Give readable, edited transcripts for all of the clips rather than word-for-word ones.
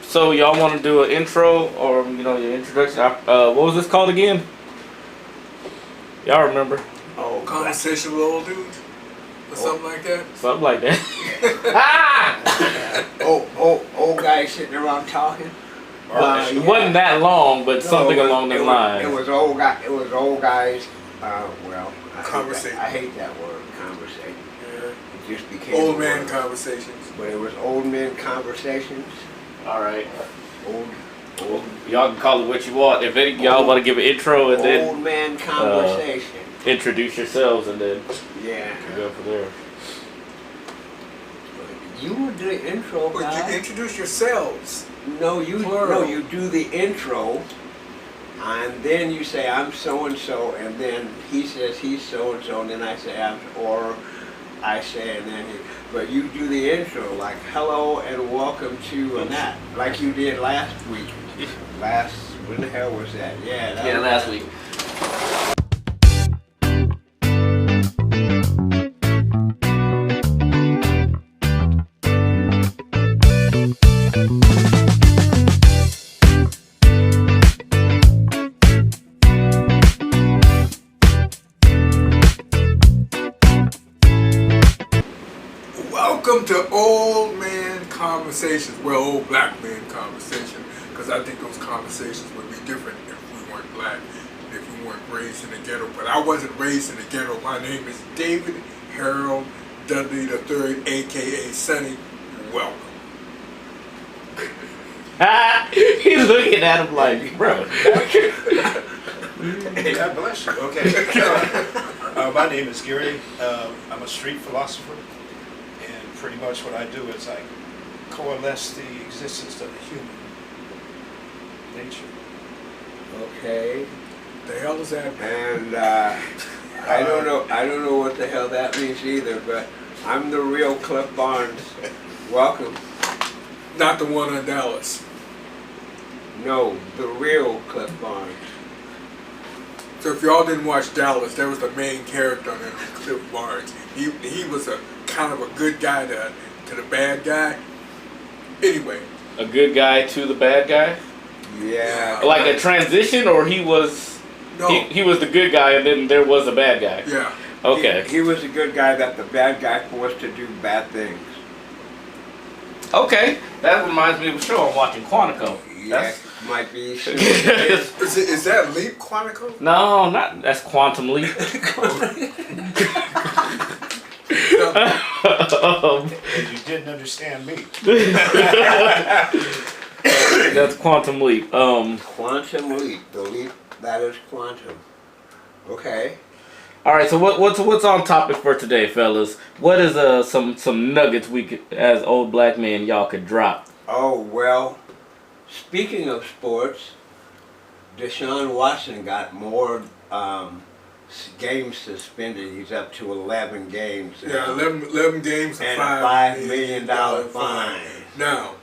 So y'all want to do an intro or your introduction? What was this called again? Y'all remember? Oh, conversation with old dudes or something like that. Something like that. Old guys sitting around talking. It wasn't that long, but something along the lines. It was old guy. It was old guys. Conversation. I hate that word, conversation. Yeah. It just became Old man conversations. But it was old men conversations. All right. Old. Y'all can call it what you want. If y'all want to give an intro and then Old man conversation. introduce yourselves and then Yeah. go from there. You would do the intro, But guy. you introduce yourselves. No, you do the intro, and then you say I'm so and so, and then he says he's so and so, and then I say and then but you do the intro like hello and welcome to and that, like you did last week. When the hell was that? Yeah, Last week. Welcome to Old Man Conversations. Well, Old Black Men Conversation. Because I think those conversations would be different if we weren't black, if we weren't raised in the ghetto. But I wasn't raised in the ghetto. My name is David Harold Dudley III, a.k.a. Sonny. Welcome. He's looking at him like, bro. God bless you. Okay. My name is Gary. I'm a street philosopher, and pretty much what I do is I coalesce the existence of the human nature. Okay. The hell is that? And I don't know what the hell that means either, but I'm the real Cliff Barnes. Welcome. Not the one on Dallas. No, the real Cliff Barnes. So if y'all didn't watch Dallas, there was the main character on there, Cliff Barnes. He was a kind of a good guy to the bad guy. Anyway. A good guy to the bad guy? Yeah. Like a transition, or he was he was the good guy and then there was a bad guy? Yeah. Okay. He was a good guy that the bad guy forced to do bad things. Okay. That reminds me of a show I'm watching, Quantico. Yeah, might be. Is that Leap Quantico? No, that's Quantum Leap. And you didn't understand me. That's Quantum Leap. Quantum Leap. The leap that is quantum. Okay. All right. So what's on topic for today, fellas? What is some nuggets we could, as old black men, y'all could drop? Oh well. Speaking of sports, Deshaun Watson got more games suspended. He's up to 11 games. Yeah, 11 games and a $5 million fine. Now,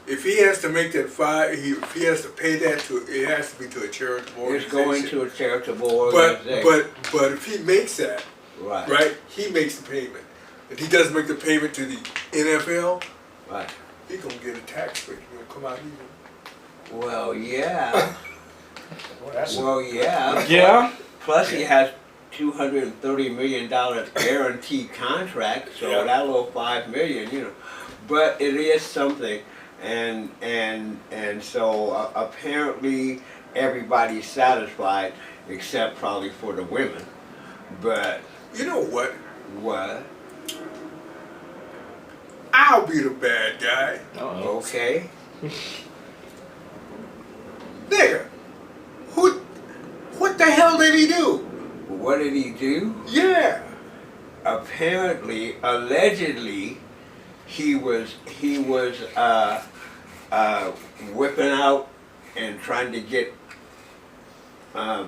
if he has to make that if he has to pay that it has to be to a charitable organization. It's going to a charitable organization. But if he makes that, right, he makes the payment. If he doesn't make the payment to the NFL, right, he's gonna get a tax break. He's gonna come out even. Well, yeah. Yeah. Plus, he has $230 million guaranteed contract, so that little $5 million, But it is something, and so apparently everybody's satisfied, except probably for the women. But you know what? What? I'll be the bad guy. Okay. Nigga, what the hell did he do? What did he do? Yeah. Apparently, allegedly, he was whipping out and trying to get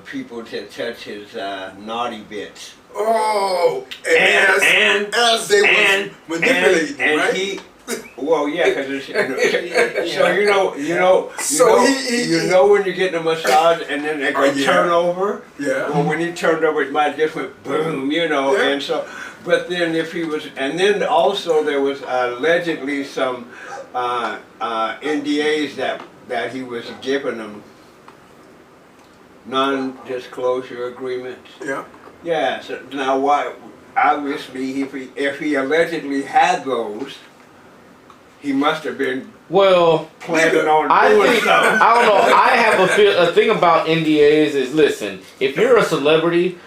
people to touch his naughty bits. Oh, as they were manipulating, right? Well, yeah, because so So you know when you're getting a massage and then they go Oh, yeah. turn over. Yeah. Well, when he turned over, it might just went boom, you know, Yeah. and so. But then if he was, and then also there was allegedly some NDAs that he was giving them, non-disclosure agreements. Yeah. Yeah. So now, why? Obviously, if he allegedly had those, he must have been Well, planning on I doing think, something. I don't know. I have a thing about NDAs is, listen, if you're a celebrity,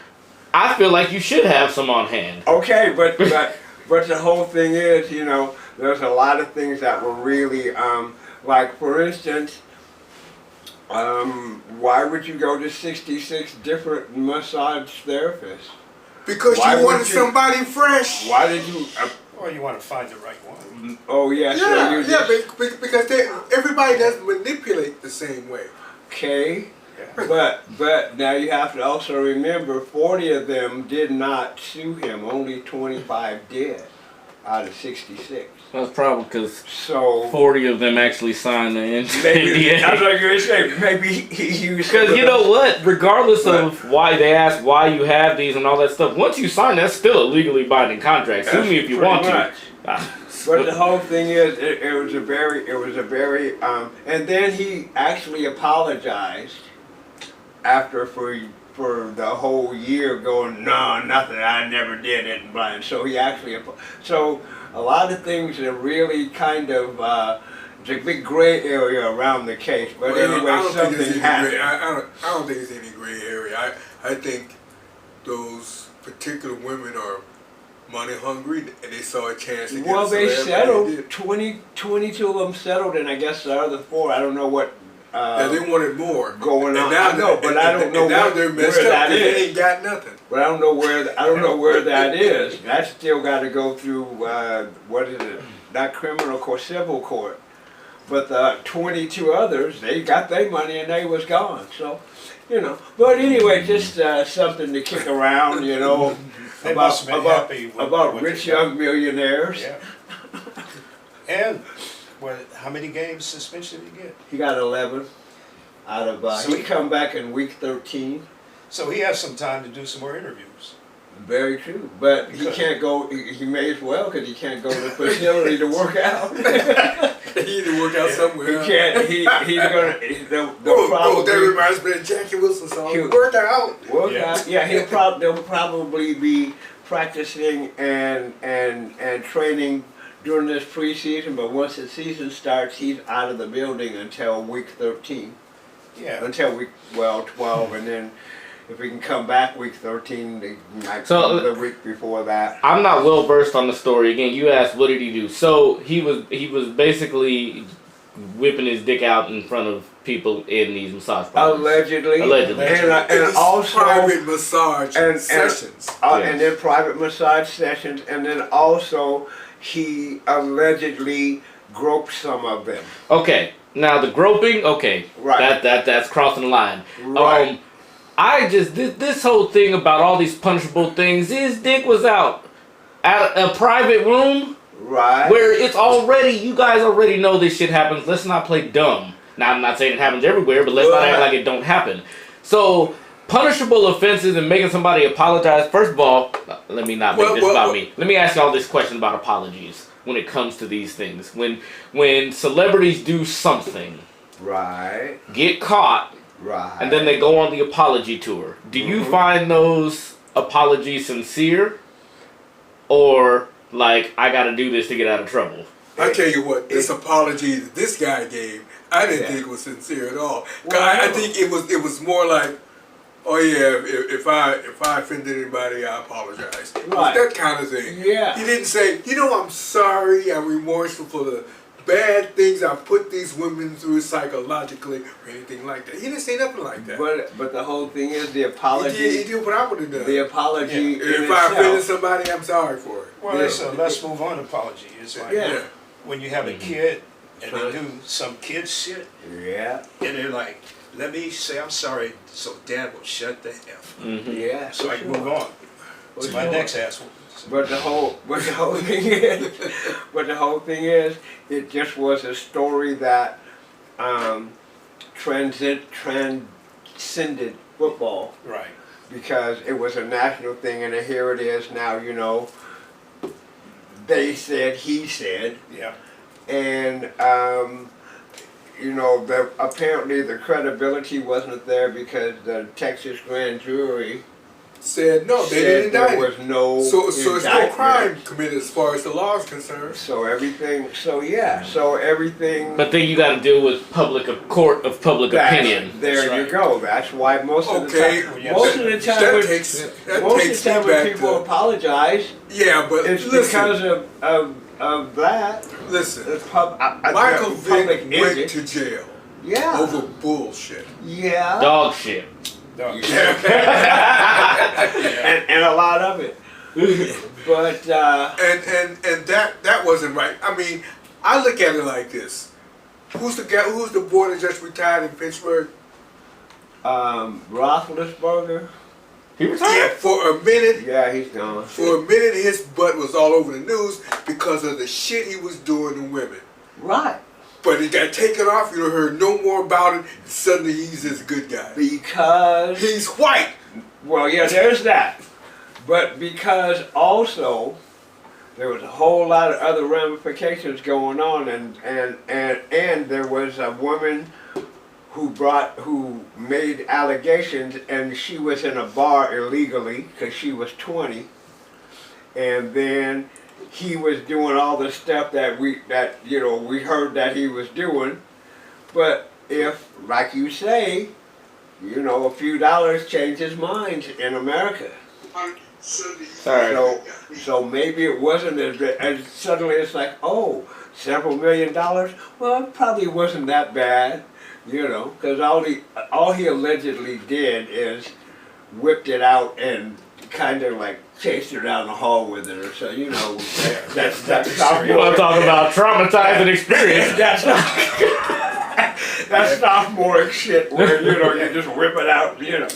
I feel like you should have some on hand. Okay, but the whole thing is, you know, there's a lot of things that were really, like for instance, why would you go to 66 different massage therapists? Because Why you would wanted you- somebody fresh. Why did you? Or you want to find the right one. Oh yeah, so Yeah, you yeah, just, because everybody doesn't manipulate the same way. okay. Yeah. But now you have to also remember, 40 of them did not sue him. Only 25 did, out of 66. That's probably because So 40 of them actually signed the maybe NDA. that's what you were saying. Maybe he used. Because you know what? Regardless of why they ask why you have these and all that stuff, once you sign, that's still a legally binding contract. Sue me if you want to. But the whole thing is, it was a very, and then he actually apologized after for the whole year going, no, nothing, I never did it, and blah. And so he actually, so a lot of things are really kind of, it's a big gray area around the case. But Well, I anyway, don't think something there's any happened. gray. I don't think it's any gray area. I think those particular women are money hungry and they saw a chance to get Well, a they celebrity. settled. 22 of them settled, and I guess the other 4, I don't know what. Yeah, they wanted more Going on. And now, I know, but I don't know now what- they're messed where up that 'cause is. they ain't got nothing. But I don't know where that is. That's still got to go through what is it? Not criminal court, civil court. But the 22 others, they got their money and they was gone. So, you know. But anyway, just something to kick around, you know, They must have been happy with about what rich they got. young millionaires. Yeah. And how many games suspension did he get? He got 11 out of. So He come back in week 13. So he has some time to do some more interviews. Very true, but he can't go. He may as well because he can't go to the facility to work out. He need to work out somewhere. He can't. He's gonna. Oh, probably that reminds me of Jackie Wilson song. He'll- Work out. work Yeah. out. Yeah, they'll probably be practicing and training during this preseason. But once the season starts, he's out of the building until week 13. Yeah. Until week 12, and then if we can come back week 13, they might So, come the week before that. I'm not well versed on the story. Again, you asked what did he do. So he was basically whipping his dick out in front of people in these massage parlors. Allegedly. Allegedly. And It's also private massage sessions. and then private massage sessions, and then also he allegedly groped some of them. Okay, now the groping. Okay, Right. that's crossing the line. Right. I just this whole thing about all these punishable things. His dick was out at a private room Right. where it's already. You guys already know this shit happens. Let's not play dumb. Now I'm not saying it happens everywhere, but let's not act like it don't happen. So punishable offenses and making somebody apologize. First of all, let me not make this about me. Let me ask y'all this question about apologies when it comes to these things. When celebrities do something, Right. get caught, Right. and then they go on the apology tour. Do you find those apologies sincere? Or like, I gotta do this to get out of trouble? I tell you what, this apology that this guy gave, I didn't think was sincere at all. 'Cause Well, I no. think it was more like, oh yeah, if I offended anybody, I apologize. It was Right. that kind of thing. Yeah. He didn't say, I'm sorry, I'm remorseful for the bad things I put these women through psychologically or anything like that. He didn't say nothing like that. But the whole thing is the he apology. did what I would have done. The apology. if in I offended itself. somebody, I'm sorry for it. Well, it's a let's move on apology. It's like Yeah. when you have a kid and they do some kid shit, Yeah. and they're like, let me say I'm sorry so dad will shut the F. Yeah. So I can move on to my sure. next asshole. But the whole thing is, It just was a story that transcended football Right. because it was a national thing, and here it is now. You know, they said, he said, Yeah. and you know, apparently the credibility wasn't there because the Texas grand jury Said no, they said didn't there indict was him. no So it's no indictment. crime committed as far as the law is concerned. So everything, so everything. But then you got to deal with court of public opinion. There That's you right. go. That's why most of the Okay, time, Yes. most of the time, that when, takes most me of the time when back people to apologize, yeah, but it's listen, because of that. listen. The Michael the Vick public went image. to jail Yeah. over bullshit. Yeah. Dog shit. Dog. And a lot of it. But And that wasn't right. I mean, I look at it like this. Who's the boy that just retired in Pittsburgh? Roethlisberger. He Yeah, retired? for a minute. Yeah, he's gone. For a minute, his butt was all over the news because of the shit he was doing to women. Right. But he got taken off. You don't heard no more about it. Suddenly, he's this good guy. Because He's white. well, yeah, there's that. But because also there was a whole lot of other ramifications going on, and there was a woman who made allegations, and she was in a bar illegally because she was 20, and then he was doing all the stuff that we heard that he was doing. But if, like you say, you know, a few dollars change his mind in America. Sorry. So maybe it wasn't as bad, and suddenly it's like, oh, several $1 million. Well, it probably wasn't that bad, you know, because all he allegedly did is whipped it out and kind of like chased her down the hall with it, or so, you know. That's You want to talk about traumatizing experience? That's sophomore shit where, you know, you just whip it out, you know.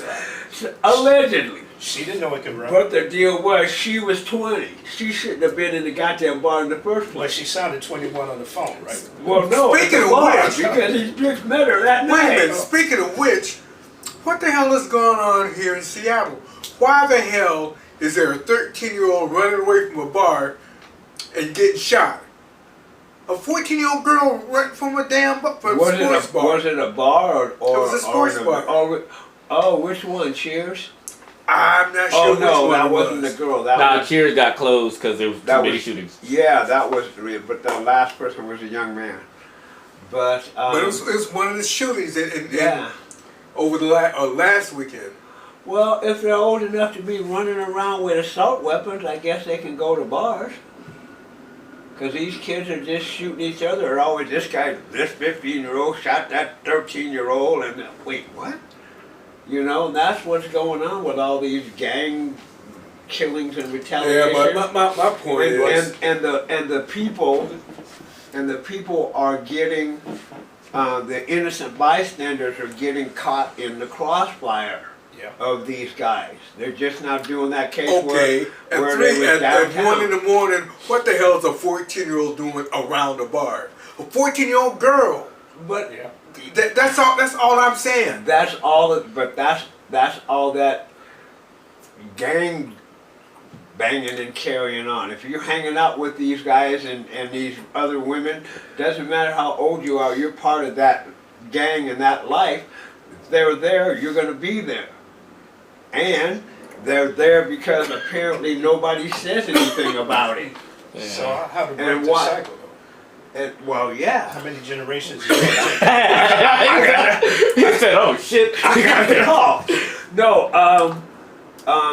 Allegedly. She didn't know it could run. But the deal was, she was 20. She shouldn't have been in the goddamn bar in the first Well, place. she sounded 21 on the phone, right? Well, no, Speaking it's a of bar, which- because he just met her that Wait a night. minute. Speaking of which, what the hell is going on here in Seattle? Why the hell is there a 13-year-old running away from a bar and getting shot? A 14-year-old girl right from a damn sports bar. Was it a bar or It was a sports bar. Oh, which one? Cheers? I'm not sure Oh which no, one that it wasn't was. the girl. That Nah, was, Cheers got closed because there was too That many was- shootings. yeah, that was real. But the last person was a young man. But But it was one of the shootings yeah. over the last weekend. Well, if they're old enough to be running around with assault weapons, I guess they can go to bars. Because these kids are just shooting each other. They're always, this 15-year-old shot that 13-year-old, and wait, what? You know, and that's what's going on with all these gang killings and retaliation. Yeah, but my point is, and the people are getting, the innocent bystanders are getting caught in the crossfire Yeah. of these guys. They're just not doing that case okay, where at they three was at downtown. 1 in the morning, what the hell is a 14-year-old doing around a bar? A 14-year-old girl. But Yeah. That's all I'm saying. that's all. But that's all that gang banging and carrying on. If you're hanging out with these guys and these other women, doesn't matter how old you are, you're part of that gang and that life. If they're there, you're going to be there. And they're there because apparently nobody says anything about it. So how to break And the why? cycle, though? And, well, yeah. How many generations is it gonna take? He said, "Oh shit." I got it off. No,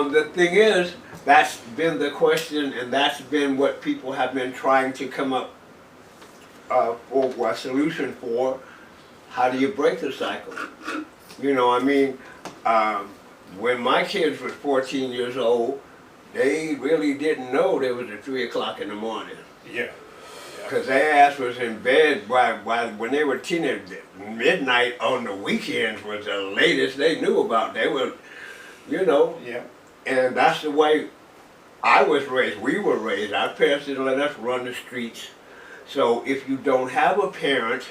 the thing is, that's been the question, and that's been what people have been trying to come up for a solution for. How do you break the cycle? You know, I mean, when my kids were 14 years old, they really didn't know there was a 3 o'clock in the morning. Yeah. Because their ass was in bed when they were teenagers. Midnight on the weekends was the latest they knew about. They were, you know, Yeah. and that's the way I was raised. We were raised. Our parents didn't let us run the streets. So if you don't have a parent,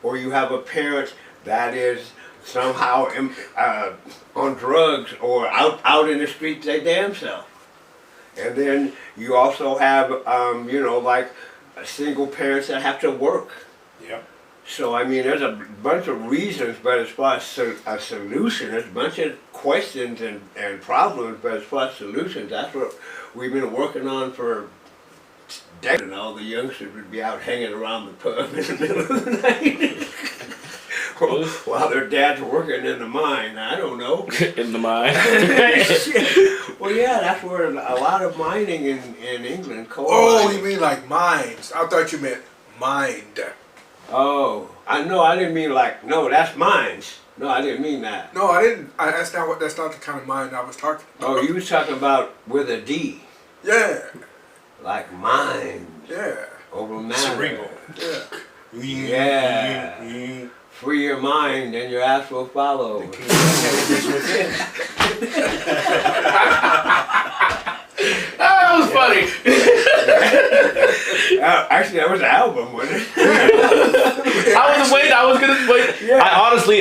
or you have a parent that is somehow on drugs or out in the streets their damn self. And then you also have, like single parents that have to work. Yep. So, I mean, there's a bunch of reasons, but as far as a solution, there's a bunch of questions and problems, but as far as solutions, that's what we've been working on for decades. And all the youngsters would be out hanging around the pub in the middle of the night. While their dad's working in the mine, I don't know. In the mine. Well, yeah, that's where a lot of mining in England, coal Oh, mining. you mean like mines? I thought you meant mind. Oh, I didn't mean no, that's mines. No, I didn't mean that. No, I didn't. That's not the kind of mind I was talking about. Oh, you was talking about with a D, Yeah, like mine, yeah, over matter. Cerebral. yeah. Yeah. Free your mind and your ass will follow. That was funny. Actually, that was an album, wasn't it? I was gonna wait. Yeah.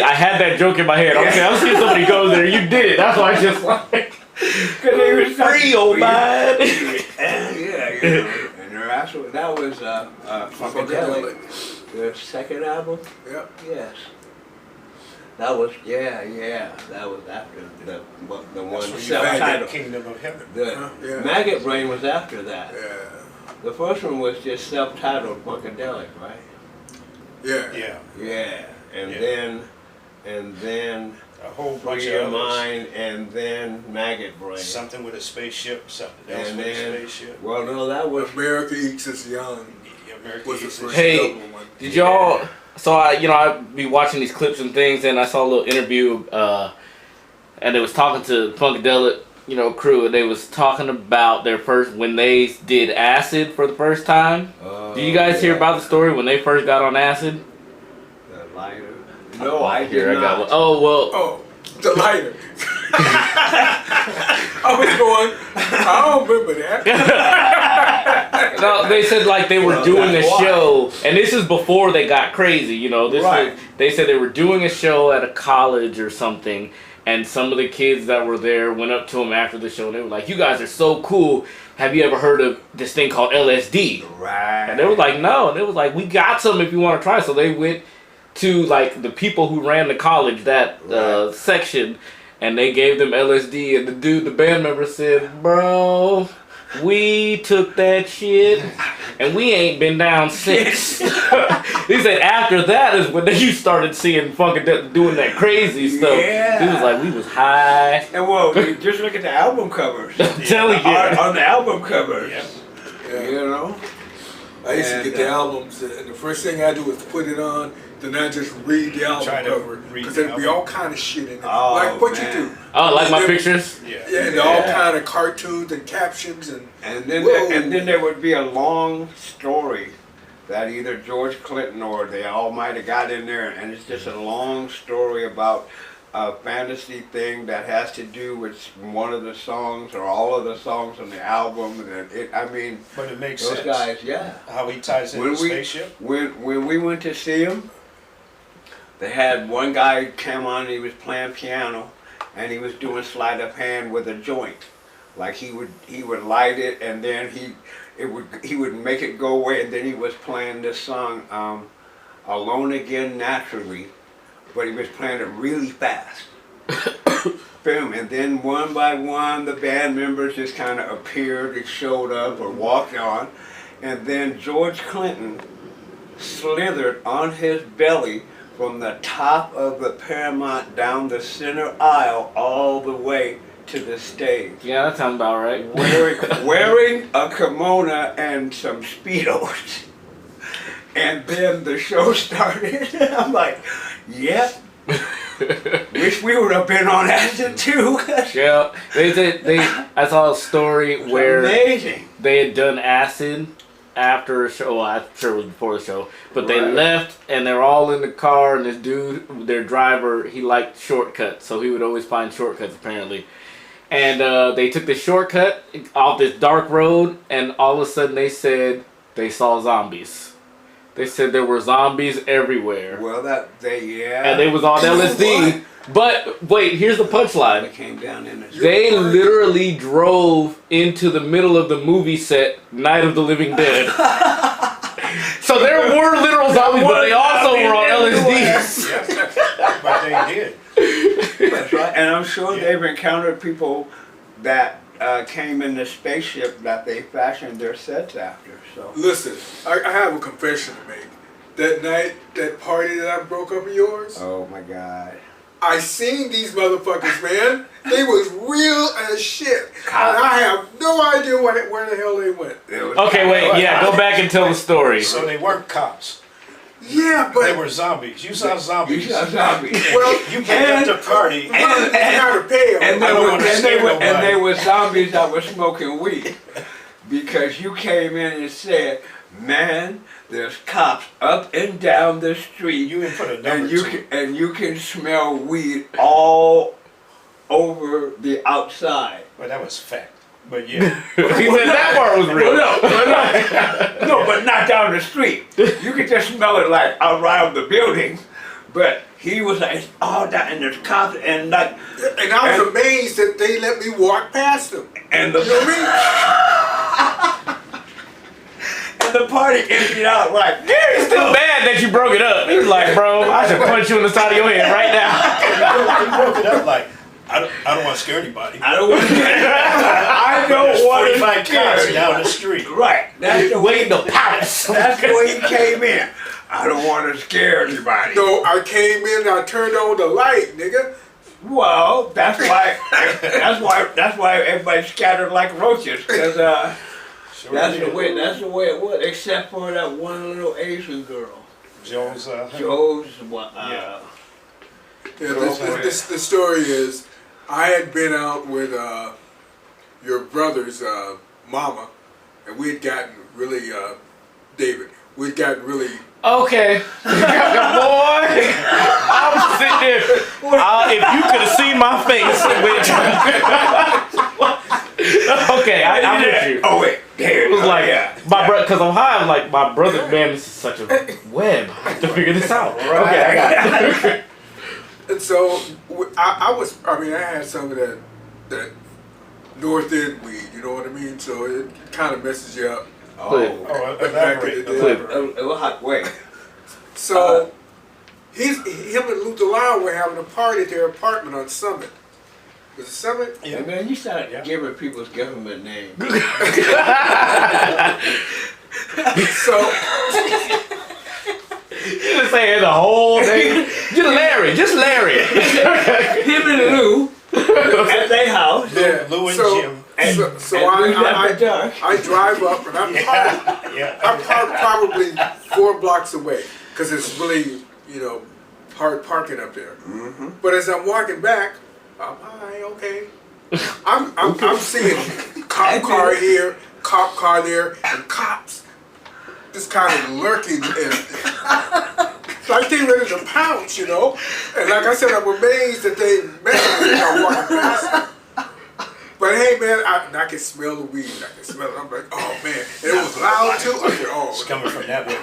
I had that joke in my head. I'm seeing somebody goes there. You did it. That's why I just like. Free, old man. Yeah. And their ass was, that was Funkadelic. Their second album? Yep. Yes. That was, that was after the one That's where you find the self-titled. Kingdom of Heaven. The Yeah. Maggot Brain was after that. Yeah. The first one was just self-titled Funkadelic, right? Yeah. Yeah. Yeah. And Yeah. then A whole bunch Free of Your others. Mind, and then Maggot Brain. Something with a spaceship, something else And with a then, spaceship. well, no, that was, America Eats Us Young America was the is first Hey, double one. Did y'all? So I'd be watching these clips and things, and I saw a little interview, and they was talking to Funkadelic, crew, and they was talking about their when they did acid for the first time. Did you guys hear about the story when they first got on acid? the lighter. No, I did I not. got one. Oh well. Oh, the lighter. I was going, I don't remember that. No, they said like they were Well, doing a that's why. show, and this is before they got crazy. Right. They said they were doing a show at a college or something, and some of the kids that were there went up to them after the show, and they were like, "You guys are so cool. Have you ever heard of this thing called LSD?" Right. And they were like, "No." And they was like, "We got some if you want to try." So they went to like the people who ran the college, that Right. section, and they gave them LSD. And the band member said, "Bro, we took that shit, and we ain't been down since." He said after that is when you started seeing Funkadelic doing that crazy stuff. Yeah. He was like, we was high. And well, just look at the album covers. I'm telling you. On the album covers. Yeah. Yeah. You know? I used to And, get the albums, and the first thing I do is put it on, then I just read the album Try to cover, read because the there'd be album. all kind of shit in it, Oh, like what man. you do. Oh, like my Yeah. pictures? Yeah. Yeah, and all Yeah. kind of cartoons and captions and. And then Whoa. there would be a long story that either George Clinton or they all might have got in there, and it's just a long story about a fantasy thing that has to do with one of the songs or all of the songs on the album. And But it makes those sense. guys, yeah. How he ties in When the we- spaceship. When we went to see him, they had one guy come on, he was playing piano, and he was doing sleight of hand with a joint. Like he would light it, and then he would make it go away, and then he was playing this song, Alone Again Naturally, but he was playing it really fast. Boom, and then one by one the band members just kind of appeared and showed up or walked on, and then George Clinton slithered on his belly from the top of the Paramount down the center aisle all the way to the stage. Yeah, that sounds about right. Wearing a kimono and some Speedos. And then the show started. I'm like, yep. Wish we would have been on acid too. Yeah, I saw a story where Amazing. they had done acid after a show. Well, I'm sure it was before the show, but they Right. left and they're all in the car. And this dude, their driver, he liked shortcuts, so he would always find shortcuts apparently. And they took the shortcut off this dark road, and all of a sudden they said they saw zombies. They said there were zombies everywhere. Well, yeah. And they was on You know LSD. But wait, here's the They punchline. came down in the They literally drove into the middle of the movie set, Night of the Living Dead. So there were literal zombies, but they also were on LSD. Yes, but they did. That's right. And I'm sure they've encountered people that came in the spaceship that they fashioned their sets after. So Listen, I have a confession to make. That night, that party that I broke up of yours, oh my God. I seen these motherfuckers, man. They was real as shit. And I have no idea where the hell they went. Okay, wait, yeah, go back and tell the story. So they weren't cops. Yeah, They but were zombies. You saw zombies. You saw zombies. well, You came to party. it's kind of pale. And I they, don't were, wanna and, they scare were, and nobody. they were zombies that were smoking weed. Because you came in and said, man, there's cops up and down the street. You didn't put a number and you to can, it. and you can smell weed all over the outside. Well, that was fact. But yeah. He said that part was real. No, but not down the street. You could just smell it like around the building. But he was like, all that, and there's cops, and like, And I was amazed that they let me walk past them. and the You know what I mean? and the party emptied out like, It's still bad that you broke it up. He was like, bro, I should punch you in the side of your head right now. You broke it up like, I don't want to scare anybody. I don't want to. I don't want to 45 scare cops down the anybody. street. Right. That's the way. Waiting to pounce. That's the way he came in. I don't want to scare anybody. So I came in and I turned on the light, nigga. Well, that's why. That's why everybody scattered like roaches. Cause Sure that's did. the way. That's the way it was. Except for that one little Asian girl. Joe's, Joe's. Yeah, the story is, I had been out with your brother's mama, and we had gotten really, David, we had gotten really. Okay. Boy, I was sitting there. If you could have seen my face. Okay, I'm with you. Oh wait, David. It was like, yeah. my brother, because I'm high, I'm like, my brother, man, this is such a web. I have to figure this out. Okay, I got it. And so I had some of that North End weed, you know what I mean? So it kind of messes you up. elaborate. It was hot. Wait. So him and Luther Lyon were having a party at their apartment on Summit. Was it Summit? Yeah, man, you started giving people's government names. So You just saying the whole thing. Just Larry. Him and Lou at their house. yeah, Lou and so, Jim. So And we left the dark. I drive up and I park probably 4 blocks away because it's really hard parking up there. Mm-hmm. But as I'm walking back, I'm high, okay. I'm seeing cop car here, cop car there, and cops just kind of lurking and like they ready to pounce, And like I said, I'm amazed that they messed with me while walking past them. But hey, man, I can smell the weed. I can smell it. I'm like, oh man, and it was loud too. I said, oh. It's coming from that way.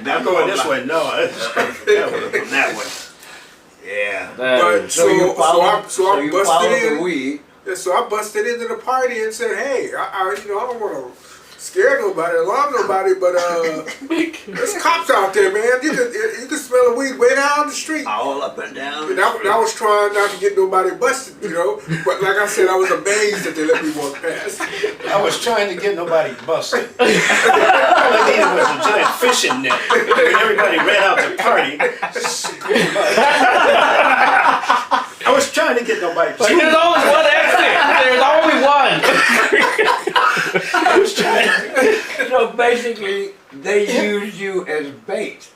Not I'm going this way. No, it's coming from that way. From that way. Yeah. But so I busted followed in. the weed. Yeah, so I busted into the party and said, hey, I don't want to scare nobody, alarm nobody, but there's cops out there, man. You can smell the weed way down the street. All up and down. And I was trying not to get nobody busted, But like I said, I was amazed that they let me walk past. I was trying to get nobody busted. All I needed was a giant fishing net. When everybody ran out to party. I was trying to get nobody Like, there's only one exit. There's only one. I was trying. So basically, they used you as bait.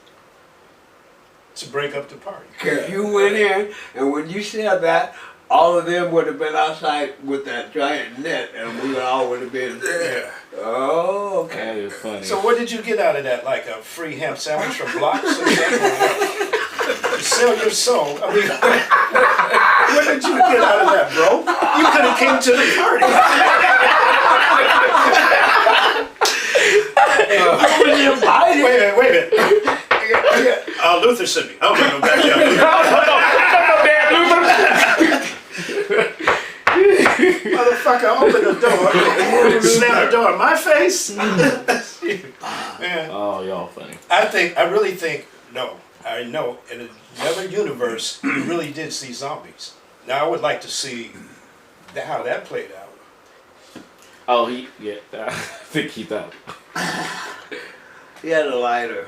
To break up the party. Because you went in, and when you said that, all of them would have been outside with that giant net, and we all would have been. Yeah. Oh, okay. That is funny. So what did you get out of that? Like a free ham sandwich from Blocks or something? You sell your soul. I mean, what did you get out of that, bro? You could have came to the party. Luther sent me. I don't want no backyard. Motherfucker, open the door. Slam the door in my face. Man. Oh, y'all funny. I really think, I know in another universe, you really did see zombies. Now, I would like to see how that played out. Oh, I think he thought. He had a lighter.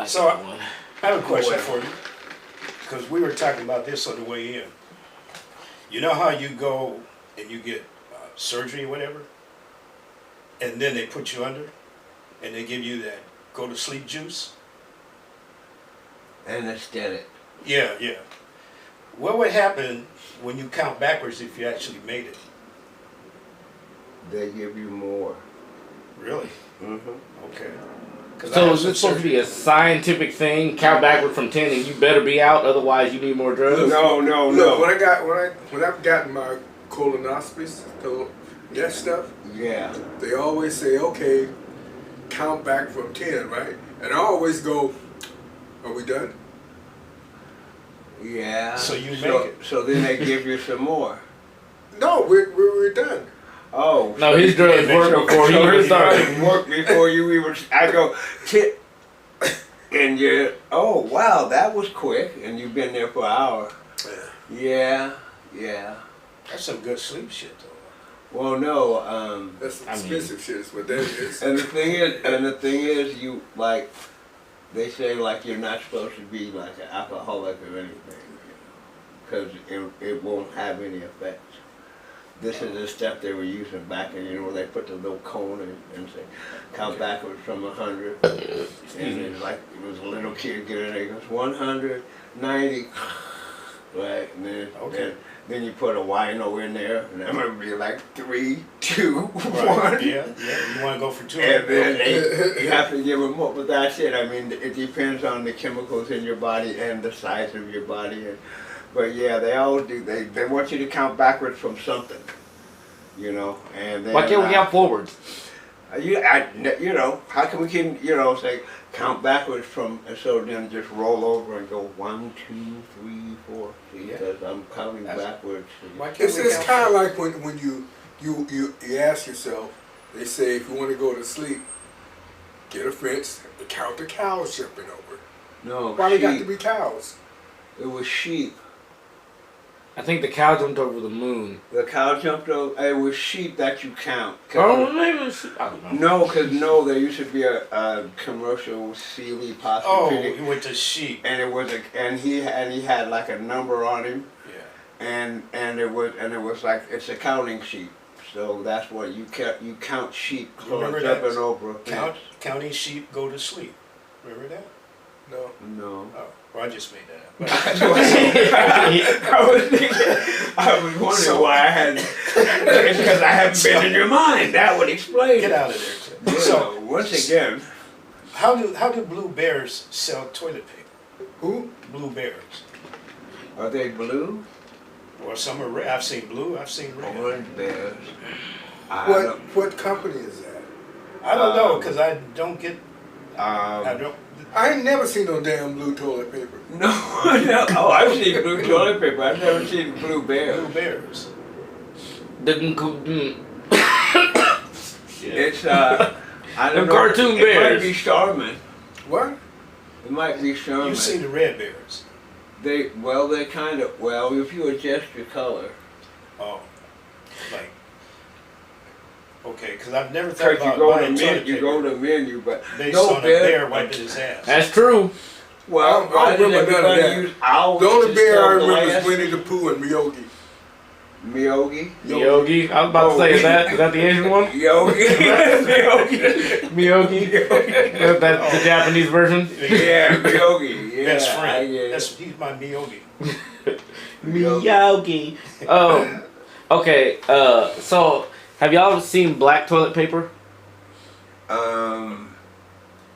So, I have a question for you. Because we were talking about this on the way in. You know how you go and you get surgery or whatever? And then they put you under? And they give you that go-to-sleep juice? Anesthetic. Yeah. What would happen when you count backwards if you actually made it? They give you more. Really? Mm-hmm. Okay. So is this supposed to be a scientific thing? Count backward from 10 and you better be out, otherwise you need more drugs? No. Look, when I've gotten my colonoscopies, that stuff, Yeah. they always say, okay, count back from 10, right? And I always go, are we done? Yeah. So you make it. So then they give you some more. No, we're done. Oh. No, his drugs work before he even started. Work before you even. I go, tip. And you're, oh, wow, that was quick. And you've been there for an hour. Yeah. That's some good sleep shit, though. Well, no. That's some expensive shit, is what that is. And the thing is, you, like, they say, like, you're not supposed to be, like, an alcoholic or anything. Because it won't have any effect. This is the stuff they were using back in, they put the little cone and say, count backwards from 100. And it's like, it was a little kid getting there, it goes 100, 90, right? And then you put a wino in there, and I'm gonna be like 3, 2, 1. Right. Yeah, you want to go for 2. And then you have to give them more, but that's it. I mean, it depends on the chemicals in your body and the size of your body. But yeah, they always do. They want you to count backwards from something, And then, Why can't we count forwards? How can we keep, say count backwards from, and so then just roll over and go 1, 2, 3, 4. Because I'm counting backwards. It's kind of like when you ask yourself. They say if you want to go to sleep, get a fence and count the cows jumping over. No. Why they got to be cows? It was sheep. I think the cow jumped over the moon. The cow jumped over. It was sheep that you count. Oh, maybe I don't know. No, there used to be a commercial Sealy pasta. Oh, he went to sheep. And it was and he had like a number on him. Yeah. And it was like it's a counting sheep. So that's what you count sheep jumping over. Counting sheep go to sleep. Remember that? No. Oh, well, I just made that up. I was wondering why I hadn't. It's because I haven't been in your mind. That would explain. Get out of there. So once again, how do blue bears sell toilet paper? Who? Blue bears. are they blue? Well, some are red. I've seen blue. I've seen red. Orange bears. What company is that? I don't know because I don't get. I ain't never seen no damn blue toilet paper. No. Oh, I've seen blue toilet paper. I've never seen blue bears. Blue bears. It's I don't know. Cartoon It bears. might be Starman. What? It might be Starman. You've seen the red bears. They kind of if you adjust your color. Oh, like. Okay, because I've never thought Because about buying toilet paper. you go to menu, but Based no on a bear wiping his ass. That's true. Well, I why don't did remember none of everybody that. use owls? The only to bear I spell remember is glass? Winnie the Pooh and Miyogi. Miyogi. Miyogi. I was about to say, is that the Asian one? Yogi. Miyogi. Miyogi. That's the Japanese version. Yeah, Miyogi. Yeah, Best friend. yeah. He's my Miyogi. Miyogi. Okay. So have y'all seen black toilet paper? All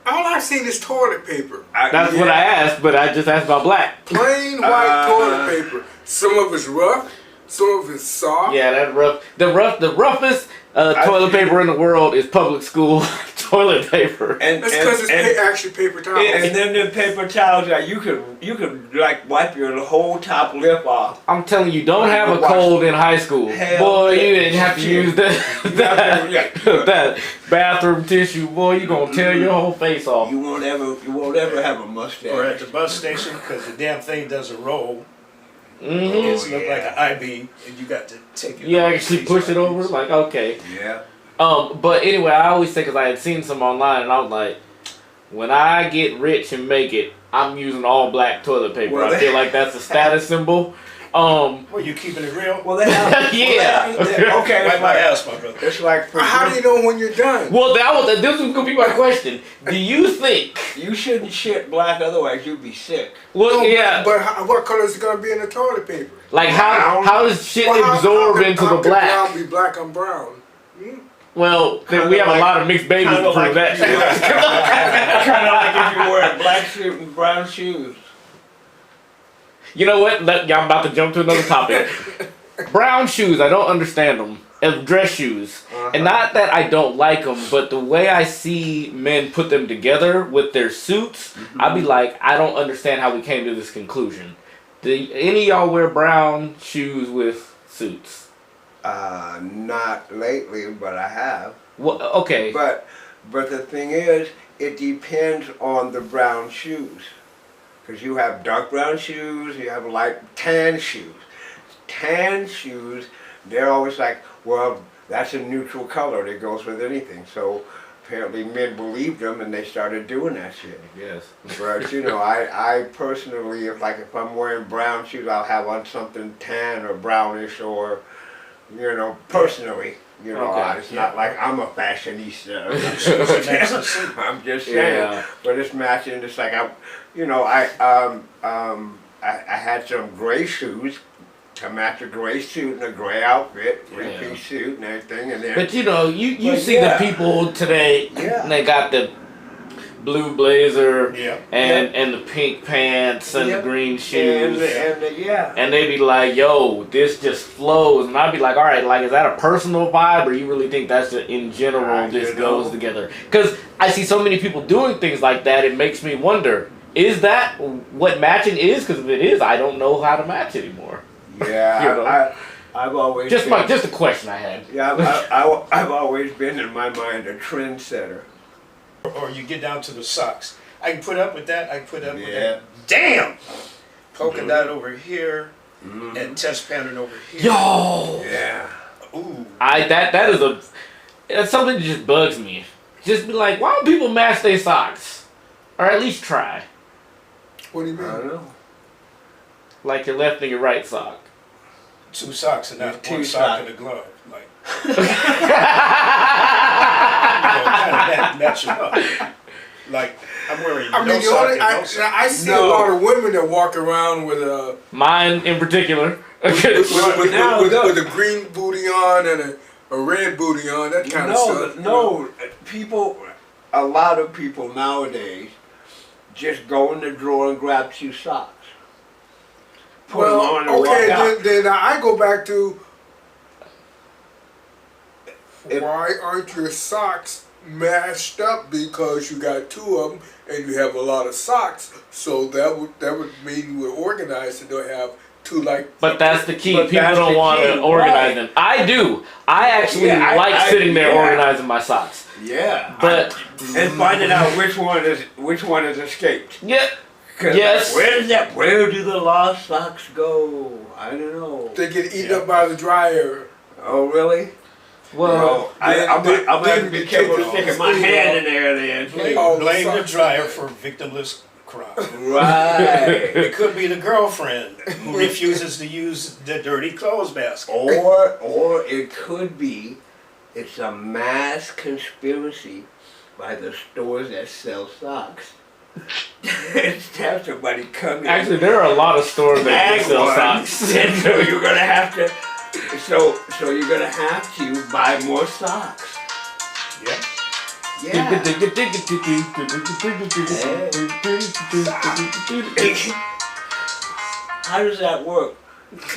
I've seen is toilet paper. That's what I asked, but I just asked about black. Plain white toilet paper. Some of it's rough, some of it's soft. Yeah, that rough. The roughest toilet paper in the world is public school toilet paper. And That's because it's actually paper towels. and then the paper towels that you could like wipe your whole top lip off. I'm telling you, don't Like have a wash- cold in high school. Hell Boy, you yeah. didn't have to use that bathroom tissue. Boy, you gonna tear your whole face off. You won't ever have a mustache. Or at the bus station, because the damn thing doesn't roll. Mm-hmm. It's look like an I-beam, and you got to take it. You over. actually push it over, like, okay. Yeah. But anyway, I always say, because I had seen some online, and I was like, when I get rich and make it, I'm using all black toilet paper. Well, I feel like that's a status symbol. Well, you keeping it real? Well, they have. Yeah. Okay. Wipe It's my like, ass, my brother. it's like for How do you know when you're done? Well, this was gonna be my question. Do you think? you shouldn't shit black, otherwise you'd be sick. Well, No, yeah. But what color is it going to be in the toilet paper? Like how does shit absorb into the black? How can brown be black on brown? Well, then we have a lot of mixed babies to Kinda prove like that. Kind of like if you wear a black suit and brown shoes. You know what? I'm about to jump to another topic. Brown shoes, I don't understand them. And dress shoes. And not that I don't like them, but the way I see men put them together with their suits, I'd be like, I don't understand how we came to this conclusion. Do any of y'all wear brown shoes with suits? Not lately, but I have. Well, okay. But the thing is, it depends on the brown shoes. Because you have dark brown shoes, you have light tan shoes. Tan shoes, they're always like, well, that's a neutral color that goes with anything. So apparently men believed them and they started doing that shit. Yes. But you know, I personally, if I'm wearing brown shoes, I'll have on something tan or brownish or, you know, personally. You know, Okay. it's not like I'm a fashionista. I'm just saying. Yeah. But it's matching. It's like I had some gray shoes to match a gray suit and a gray outfit, three-piece suit and everything, and then. But you know, you But see yeah. the people today, Yeah. and they got the blue blazer Yeah. and the pink pants and the green shoes. Yeah. And they be like, yo, this just flows. And I'd be like, all right, like, is that a personal vibe or you really think that's just in general this goes together? Because I see so many people doing things like that, it makes me wonder, is that what matching is? Because if it is, I don't know how to match anymore. Yeah, You know? I've always Just been, just a question I had. Yeah, I've always been in my mind a trendsetter. Or you get down to the socks. I can put up with that. I can put up with Yeah. that. Damn! Polka dot over here and test pattern over here. Yo! Yeah. Ooh. That's something that just bugs me. Just be like, why don't people match their socks? Or at least try. What do you I mean? don't know. Like your left and your right sock. Two socks and not Two one sock socks. and a glove. Like, kind of match them up. Like, I'm wearing I mean, no the sock only, and no sock. I see a No. lot of women that walk around with a Mine in particular. with a green booty on and a red booty on, that kind of stuff. No, a lot of people nowadays just go in the drawer and grab two socks. Put them on and walk okay, out. then I go back to If- why aren't your socks mashed up? Because you got two of them and you have a lot of socks, so that would mean you were organized and don't have two like. But that's the key. But People that's don't the want key, to organize right. them. I do. I actually Yeah, like I- sitting there yeah. organizing my socks. Yeah. But And finding out which one has escaped. yeah, 'Cause Yes. Where do the lost socks go? I don't know. They get eaten up by the dryer. Oh really? well, I'm gonna be careful take sticking the my sleeve hand off. in there then. Blame, Oh, blame the socks. dryer for victimless crime. Right. It could be the girlfriend who refuses to use the dirty clothes basket. Or it could be it's a mass conspiracy by the stores that sell socks. It's to have somebody come in. actually, there are a lot of stores that bag sell one, socks. and so you're gonna have to. So you're gonna have to buy more socks. Yeah. Yeah. How does that work? How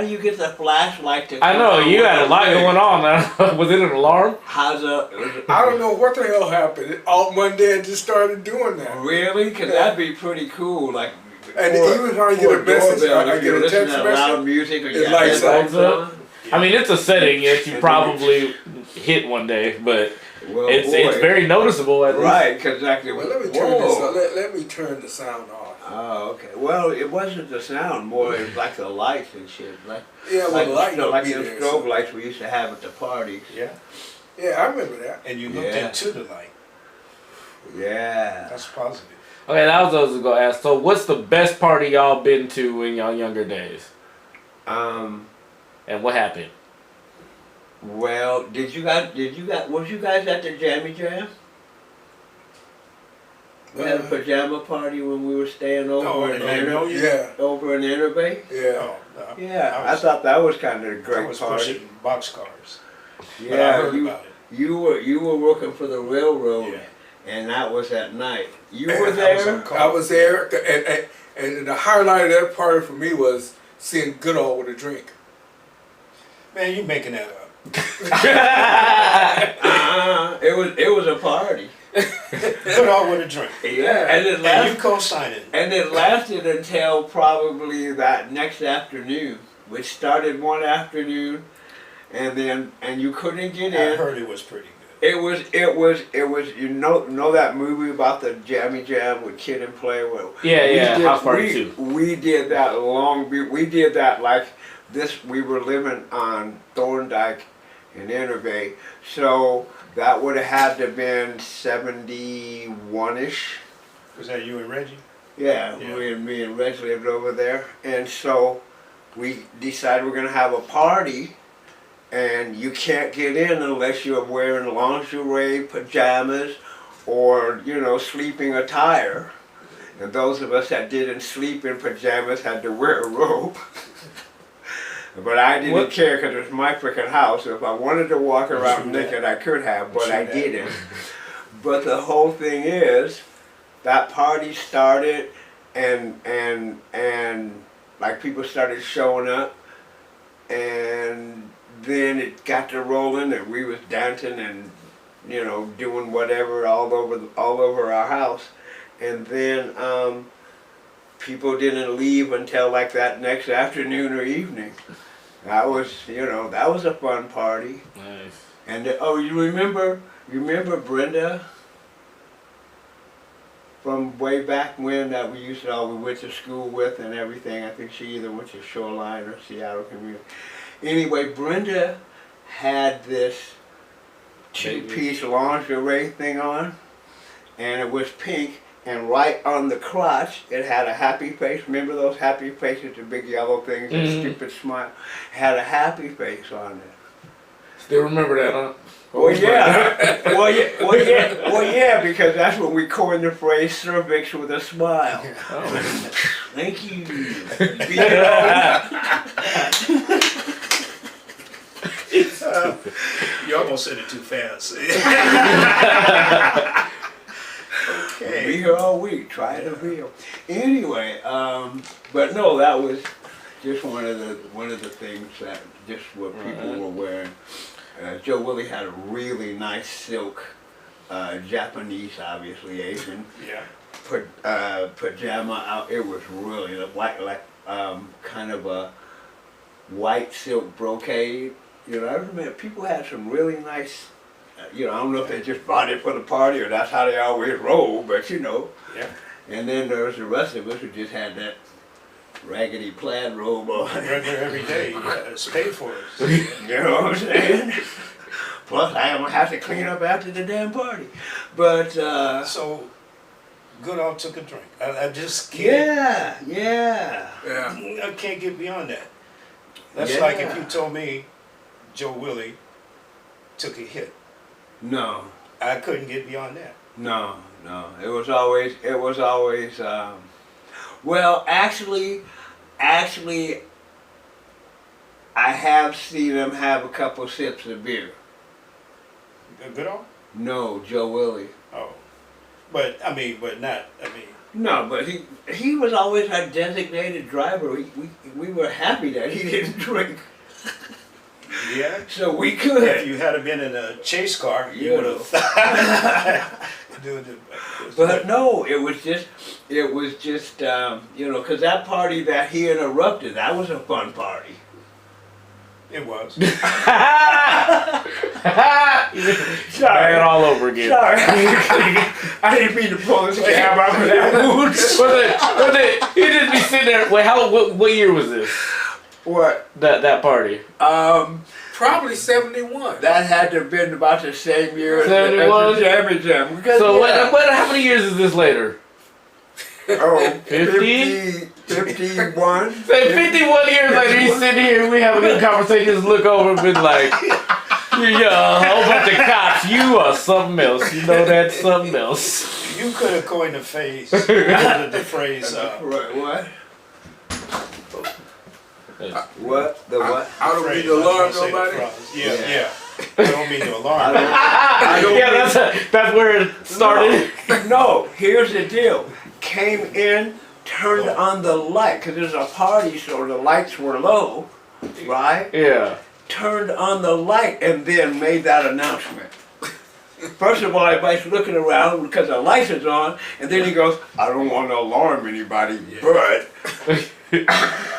do you get the flashlight to? I know you had a lot going on. Was it an alarm? How's a? I don't know what the hell happened. All one day I just started doing that. Really? Cause that'd be pretty cool. Like, And even when I get a message, I get a text loud message. music, or it lights up. I mean, it's a setting that you probably hit one day, but Well, it's boy. very noticeable at least. Right, exactly. Well, let me turn this. Let me turn the sound off. Oh, okay. Well, it wasn't the sound, more it was like the lights and shit. Like, Yeah, well, like, the light like be the there, strobe so- lights we used to have at the parties. Yeah. Yeah, I remember that. And you looked Yeah. into the light. Yeah. That's positive. Okay, that was what I was gonna ask. So, what's the best party y'all been to in y'all younger days, and what happened? Well, was you guys at the Jammy Jam? We had a pajama party when we were staying over in over in Interbay. Yeah. Oh, no. Yeah, I thought that was kind of a I great was party. pushing boxcars. But I Yeah, heard about it. you were working for the railroad, Yeah. and that was at night. You And were I was there. on call. I was there, and the highlight of that party for me was seeing Goodall with a drink. Man, you making that up. It was a party. Put on with a drink. Yeah, and it And lasted. you co-signing. And it lasted until probably that next afternoon, which started one afternoon, and you couldn't get I in. heard it was pretty good. It was. You know that movie about the Jammy Jam with Kid and Play? Well, Yeah, House Party 2. We did that we did that like this. We were living on Thorndike in Interbay, so that would have had to been 71-ish. Was that you and Reggie? Yeah, Yeah. me and Reg lived over there, and so we decided we're gonna have a party, and you can't get in unless you're wearing lingerie, pajamas, or sleeping attire. And those of us that didn't sleep in pajamas had to wear a robe. But I didn't care because it was my freaking house. So if I wanted to walk around naked, I could have, but I didn't. But the whole thing is, that party started, and like people started showing up, and then it got to rolling, and we was dancing and doing whatever all over our house, and then people didn't leave until like that next afternoon or evening. That was a fun party. Nice. And you remember Brenda from way back when that we went to school with and everything. I think she either went to Shoreline or Seattle Community. Anyway, Brenda had this two-piece lingerie thing on, and it was pink, and right on the crotch it had a happy face. Remember those happy faces, the big yellow things, the stupid smile? Had a happy face on it. Still remember that, huh? Well, yeah. well, yeah, because that's when we coined the phrase "cervix with a smile." Oh. Thank you. You almost said it too fast. Okay. Be here all week. Try the real. Anyway, but no, that was just one of the things that just what people were wearing. Joe Willie had a really nice silk, Japanese, obviously Asian, Yeah. pajama out. It was really like kind of a white silk brocade. I remember people had some really nice. I don't know if they just bought it for the party or that's how they always roll, but Yeah. And then there was the rest of us who just had that raggedy plaid robe on. Regular every day. It's paid for it. You know what I'm saying? Plus, I don't have to clean up after the damn party. But, So, Goodall took a drink. I just can't. yeah. I can't get beyond that. That's Yeah. like if you told me Joe Willie took a hit. No. I couldn't get beyond that. No. It was always, well, actually, I have seen him have a couple sips of beer. Goodall? No, Joe Willie. Oh. But I mean, but not. I mean, No, but he was always our designated driver. We were happy that he didn't drink, yeah. so we If could. you had been in a chase car, you Yeah. would have. But no, it was just because that party that he interrupted, that was a fun party. It was. Sorry. Sorry. all over again. Sorry, I didn't mean to pull this cab out of that mood. Was it? You just be sitting there. Wait, what year was this? What? That party? Probably 71. That had to have been about the same year as 71? the Jammy Jam. Because, So yeah. how many years is this later? Oh, 50? 51. Say 51 years later, he's sitting here, we have a good conversation, just look over and be like, you're a whole bunch of cops, you are something else. You know that's something else. You could have coined the phrase. The phrase. Right, what? What? The what? I don't mean to alarm nobody. Yeah. I don't mean to alarm. I don't Yeah, that's where it started. No, here's the deal. Came in, turned on the light, because there's a party, so the lights were low, right? Yeah. Turned on the light and then made that announcement. First of all, everybody's looking around because the lights is on, and then he goes, I don't want to alarm anybody, but...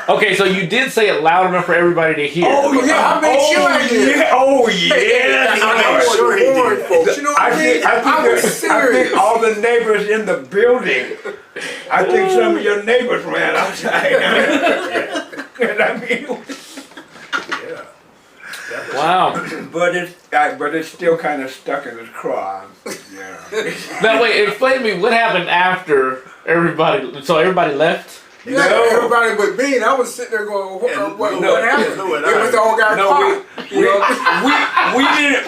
Okay, so you did say it loud enough for everybody to hear. Oh yeah, I made sure I did. Yeah, oh yeah. I made sure he did. Folks. You know what I mean? I was I serious. think all the neighbors in the building, I think some of your neighbors ran outside. And I mean, Wow. but it's still kind of stuck in his craw. Yeah. Now wait, explain to me what happened after everybody. So everybody left. Yeah, No. everybody but me, and I was sitting there going, what happened? Lou and It was all got No, caught.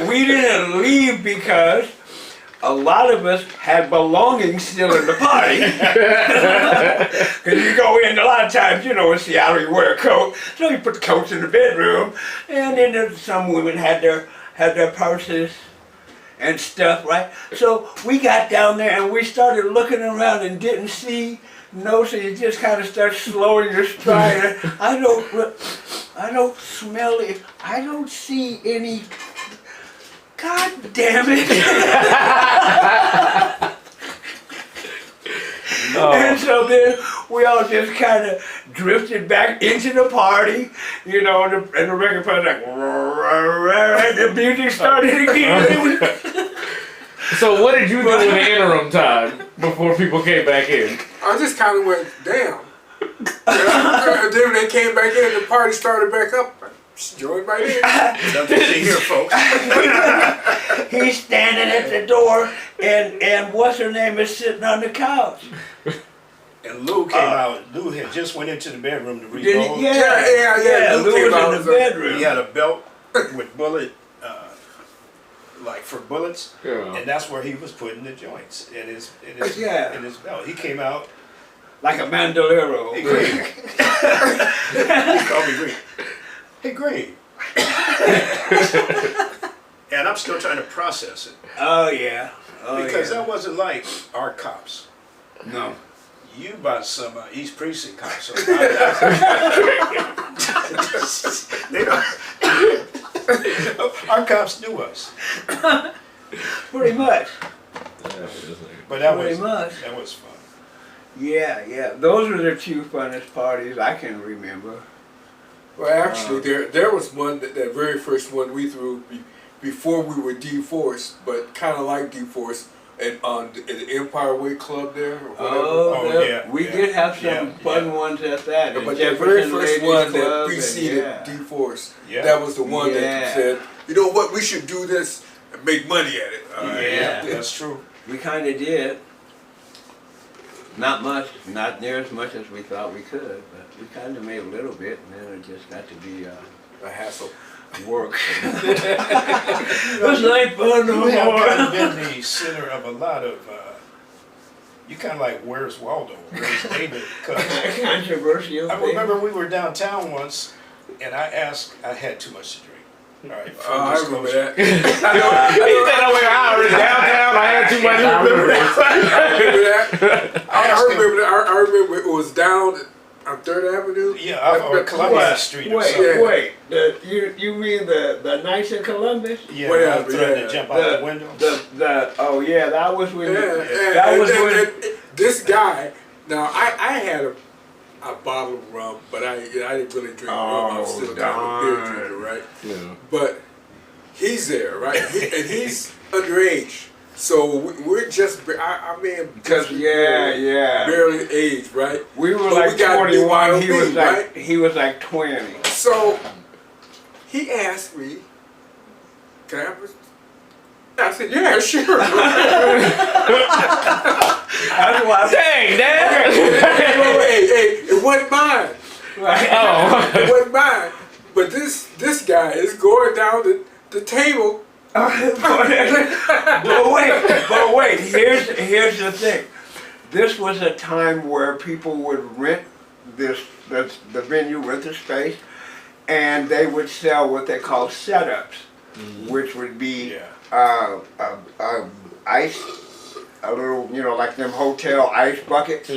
we didn't leave because a lot of us had belongings still in the party. Because you go in, a lot of times, in Seattle, you wear a coat, so you put the coats in the bedroom, and then some women had their purses and stuff, right? So we got down there and we started looking around and didn't see. No, so you just kind of start slowing your stride. I don't smell it. I don't see any. God damn it! And so then we all just kind of drifted back into the party, and the record player like, the music started again. So what did you do in the interim time before people came back in? I just kind of went, damn. And then when they came back in, the party started back up. Just joined right in. Nothing to see here, folks. He's standing at the door, and what's her name is sitting on the couch. And Lou came out. Lou had just went into the bedroom to read. Yeah. Lou came out was in the bedroom. He had a belt with bullet, like for bullets, Yeah. and that's where he was putting the joints in his Yeah. in his belt. He came out. Like a bandolero. Hey, Green. He called me Green. Hey, Green. And I'm still trying to process it Oh yeah. because that wasn't like our cops. No. You bought some East Precinct cops. So they don't. Our cops knew us, Pretty much. but that Pretty much. was fun. Yeah. Those were the two funnest parties I can remember. Well, actually, there was one, that very first one we threw before we were D-Force, but kind of like D-Force, and on the Empire Way Club there, or whatever. We did have some fun ones at that. But the very first one that preceded D-Force, that was the one that said, you know what, we should do this and make money at it. Yeah, that's true. We kind of did. Not much, not near as much as we thought we could, but we kind of made a little bit, and then it just got to be A hassle. work. It's like fun no You have kind more. of been the center of a lot of. You kind of like Where's Waldo? Where's David? 'Cause Controversial. I remember we were downtown once, and I had too much to drink. All right. full I remember disclosure. that. He said, "Oh, wait, I was downtown. I had too Everybody remembers this. I remember that. I remember it was down on 3rd Avenue. Yeah, or Columbia Street or something. Wait. You mean the nights in Columbus? Yeah, Whatever, threatening to jump out the window. Oh yeah, that was when. And this guy. Now I had a bottle of rum, but I didn't really drink rum. I was still kind of a beer drinker, right? Yeah. But he's there, right? And he's underage. So we're just, I mean, Because barely aged, right? we were But like we got 21. BYOB, He was like 20. So he asked me, "Can I have a?" I said, "Yeah, sure." That's why. Dang, Dad! Hey, it wasn't mine. Oh. It wasn't mine. But this guy is going down the table. But wait. Here's the thing. This was a time where people would rent the venue, rent the space, and they would sell what they call setups, which would be ice, a little, like them hotel ice buckets,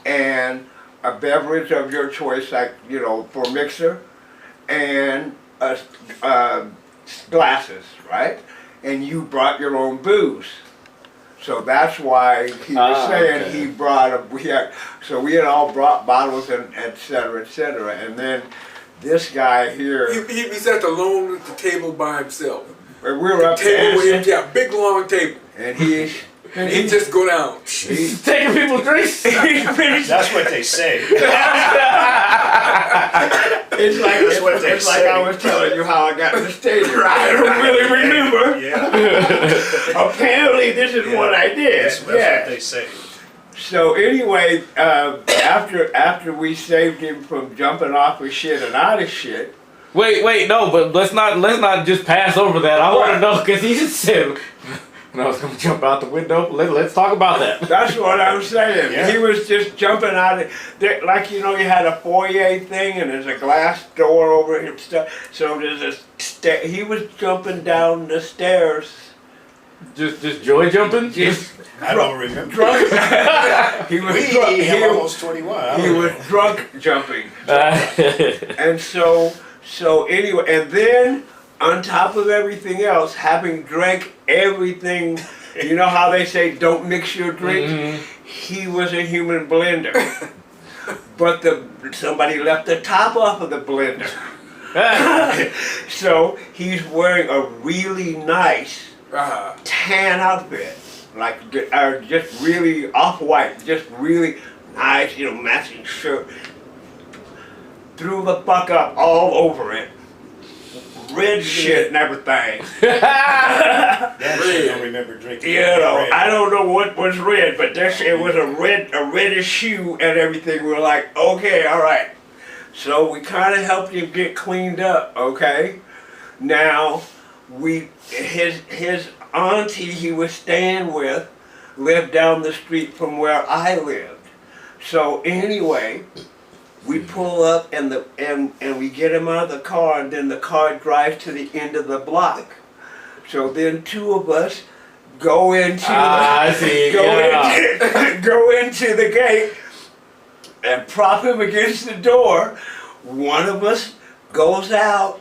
and a beverage of your choice, like, for mixer, and glasses, right? And you brought your own booze. So that's why he was saying okay. he brought we had all brought bottles and et cetera, and then this guy here. He sat alone at the table by himself. And we were up Table there, with him, big long table. and he just go down. He's taking people's drinks. That's what they say. It's like That's what they it's like say. I was telling you how I got to the stadium. I don't really remember. Yeah, Apparently, this is what I did. that's what they say. So anyway, after we saved him from jumping off of shit and out of shit. Wait, no, but let's not just pass over that. I want to know, because he just said, and I was going to jump out the window. Let's talk about that. That's what I'm saying. Yeah. He was just jumping out of there, like, you had a foyer thing and there's a glass door over him stuff. So there's he was jumping down the stairs. Just joy jumping? I don't remember. Drunk. He was drunk. I'm almost 21. He was drunk jumping. And so anyway, and then on top of everything else, having drank everything, you know how they say don't mix your drink? He was a human blender. But somebody left the top off of the blender. So he's wearing a really nice tan outfit. Like just really off-white, just really nice, matching shirt. Threw the fuck up all over it. Red shit and everything. I don't remember drinking. Red. I don't know what was red, but it was a reddish shoe and everything. We were like, okay, all right. So we kind of helped him get cleaned up, okay? Now, his auntie he was staying with lived down the street from where I lived. So anyway, we pull up and we get him out of the car, and then the car drives to the end of the block. So then two of us go into go into the gate and prop him against the door. One of us goes out.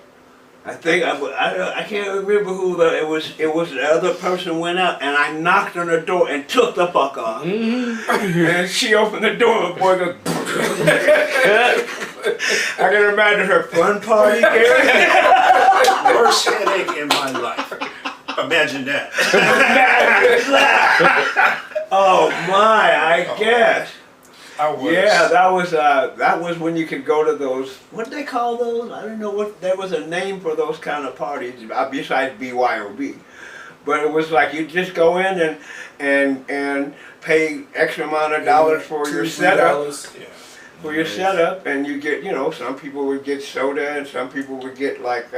I think I can't remember who it was. It was the other person went out, and I knocked on the door and took the fuck off. And she opened the door, and the boy goes. I can imagine her fun party. Worst headache in my life. Imagine that. Oh my! I guess. I was. Yeah, that was when you could go to those. What they call those? I don't know what. There was a name for those kind of parties besides BYOB, but it was like you just go in and pay X amount of dollars for your setup. $2-3. Yeah. For your setup, and you get, some people would get soda, and some people would get like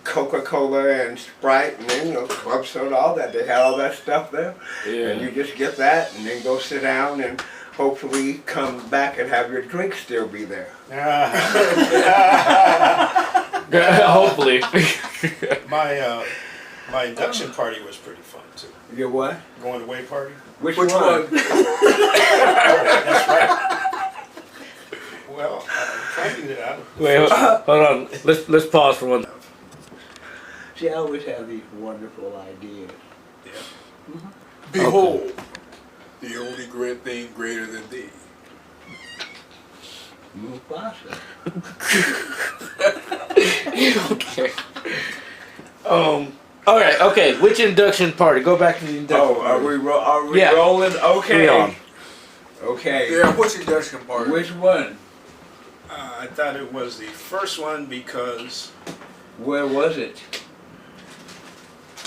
Coca-Cola and Sprite, and then club soda, all that. They had all that stuff there, and you just get that, and then go sit down and hopefully come back and have your drink still be there. Hopefully. My induction party was pretty fun too. Your what? Going away party. Which Which one? one? That's right. Well, probably that. Wait, hold on. Let's pause for one. See, I always have these wonderful ideas. Yeah. Behold, the only great thing greater than thee. Mufasa. Okay. All right. Okay. Which induction party? Go back to the induction. Oh, are we Yeah. rolling? Okay. We on. Okay. Yeah, what's your induction party? Which one? I thought it was the first one because Where was it?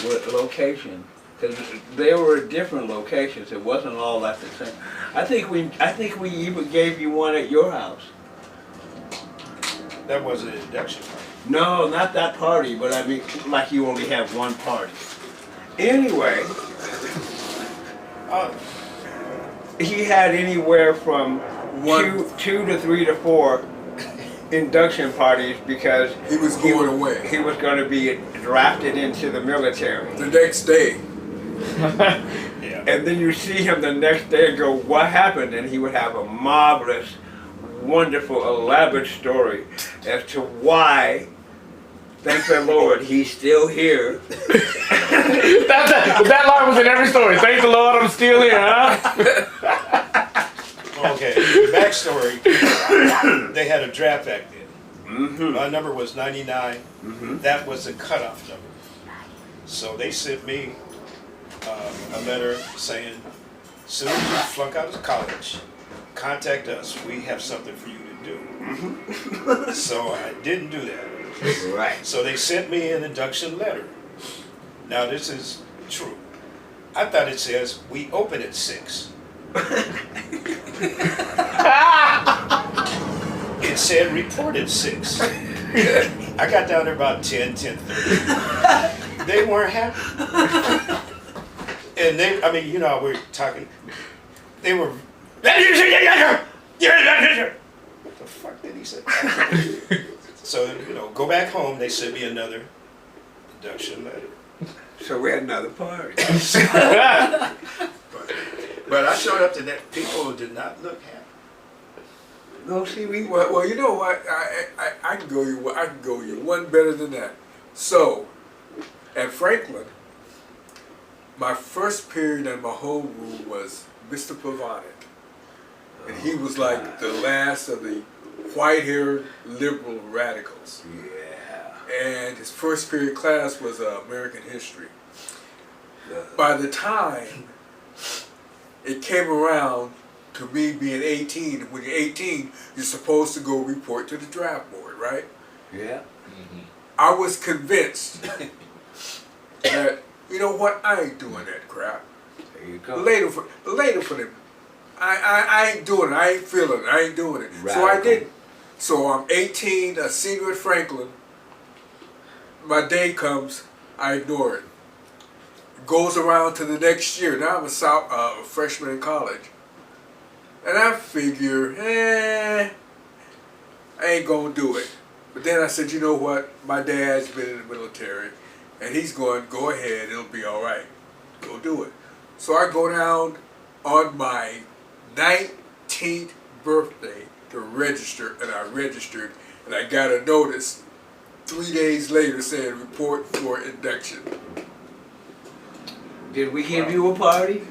What location? Because they were different locations. It wasn't all at the same. I think we even gave you one at your house. that was an induction party. No, not that party, but I mean, like you only have one party. Anyway, he had anywhere from two to 3 to 4 induction parties because He was going away. he was going to be drafted into the military. The next day. Yeah. And then you see him the next day and go, what happened? And he would have a marvelous, wonderful, elaborate story as to why, thank the Lord, he's still here. That line was in every story. Thank the Lord, I'm still here, huh? Okay. The backstory. They had a draft back then. Mm-hmm. My number was 99. Mm-hmm. That was the cutoff number. So they sent me a letter saying, as soon as you flunk out of college, contact us. We have something for you to do. So I didn't do that. Right. So they sent me an induction letter. Now this is true. I thought it says we open at 6. It said report at 6. I got down there about 10:30. They weren't happy. And they, I mean, you know, we're talking, they were, what the fuck did he say? So, you know, go back home, they sent me another induction letter. So we had another party. But I showed up to that, people did not look happy. Go see me. Well, you know what? I can go you one better than that. So, at Franklin, my first period in my homeroom was Mr. Pavonic. And he was like the last of the white-haired liberal radicals. Yeah. And his first period class was American history. By the time it came around to me being 18, and when you're 18, you're supposed to go report to the draft board, right? Yeah. I was convinced that, you know what, I ain't doing that crap. There you go. Later for them. I ain't doing it. I ain't feeling it. I ain't doing it. So I Radical. didn't. So I'm 18, a senior at Franklin. My day comes, I ignore it. Goes around to the next year. Now I'm a freshman in college. And I figure, I ain't gonna do it. But then I said, you know what? My dad's been in the military, and he's going, go ahead, it'll be all right. Go do it. So I go down on my 19th birthday to register, and I registered, and I got a notice 3 days later saying report for induction. Did we give you a party?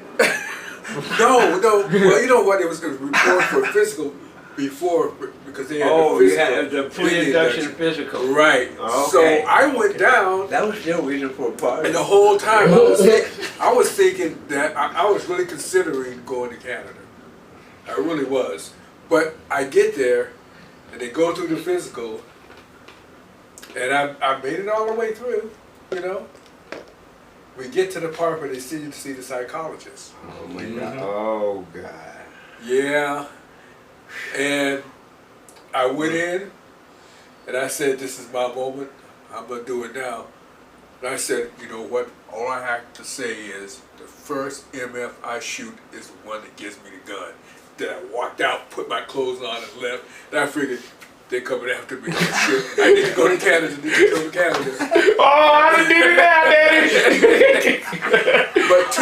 No. Well, you know what? It was going to report for physical before, because they had Oh, the you physical. had the pre-induction physical. Right. Okay. So I went down, That was still reason for a party. and the whole time I was thinking that I was really considering going to Canada. I really was. But I get there, and they go through the physical, and I made it all the way through, you know. We get to the part where they see you to see the psychologist. Oh my God. Oh God. Yeah. And I went in, and I said, this is my moment. I'm going to do it now. And I said, you know what? All I have to say is the first MF I shoot is the one that gives me the gun. Then I walked out, put my clothes on, and left. And I figured, They're coming after me. Shit. I need to go to Canada. Need to go to Canada. Oh, I done did it now, Daddy. But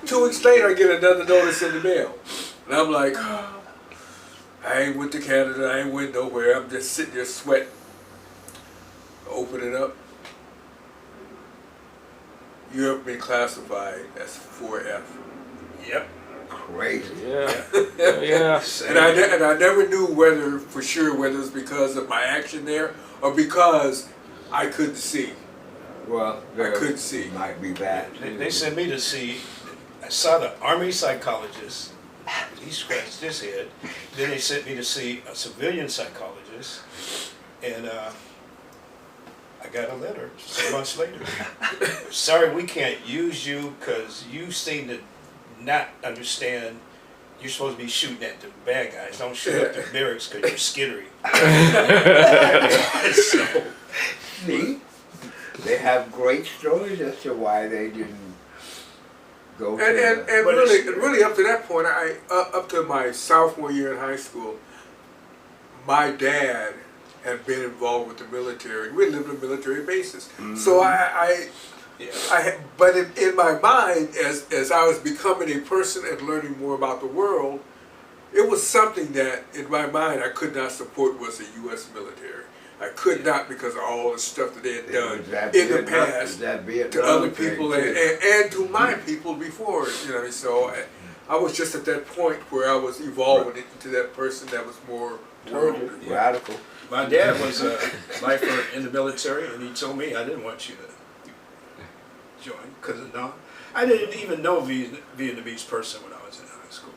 2 weeks later, I get another notice in the mail. And I'm like, I ain't went to Canada. I ain't went nowhere. I'm just sitting there sweating. Open it up. You have been classified as 4F. Yep. Crazy. Yeah. Yeah. And I never knew whether, for sure, whether it was because of my action there or because I couldn't see. Well, I couldn't see. Might be bad. They sent me to see, I saw the Army psychologist. He scratched his head. Then they sent me to see a civilian psychologist. And I got a letter 6 months later. Sorry, we can't use you because you seem to not understand you're supposed to be shooting at the bad guys. Don't shoot at the barracks because you're skittery. So, See? They have great stories as to why they didn't go to And But really up to that point, up to my sophomore year in high school, my dad had been involved with the military. We lived on military bases. So but in my mind, as I was becoming a person and learning more about the world, it was something that in my mind I could not support was the U.S. military. I could not because of all the stuff that they had done in the past to other people and to my people before. You know, so I was just at that point where I was evolving into that person that was more worldly. Radical. my dad was a lifer in the military, and he told me I didn't want you to join because I didn't even know a Vietnamese person when I was in high school.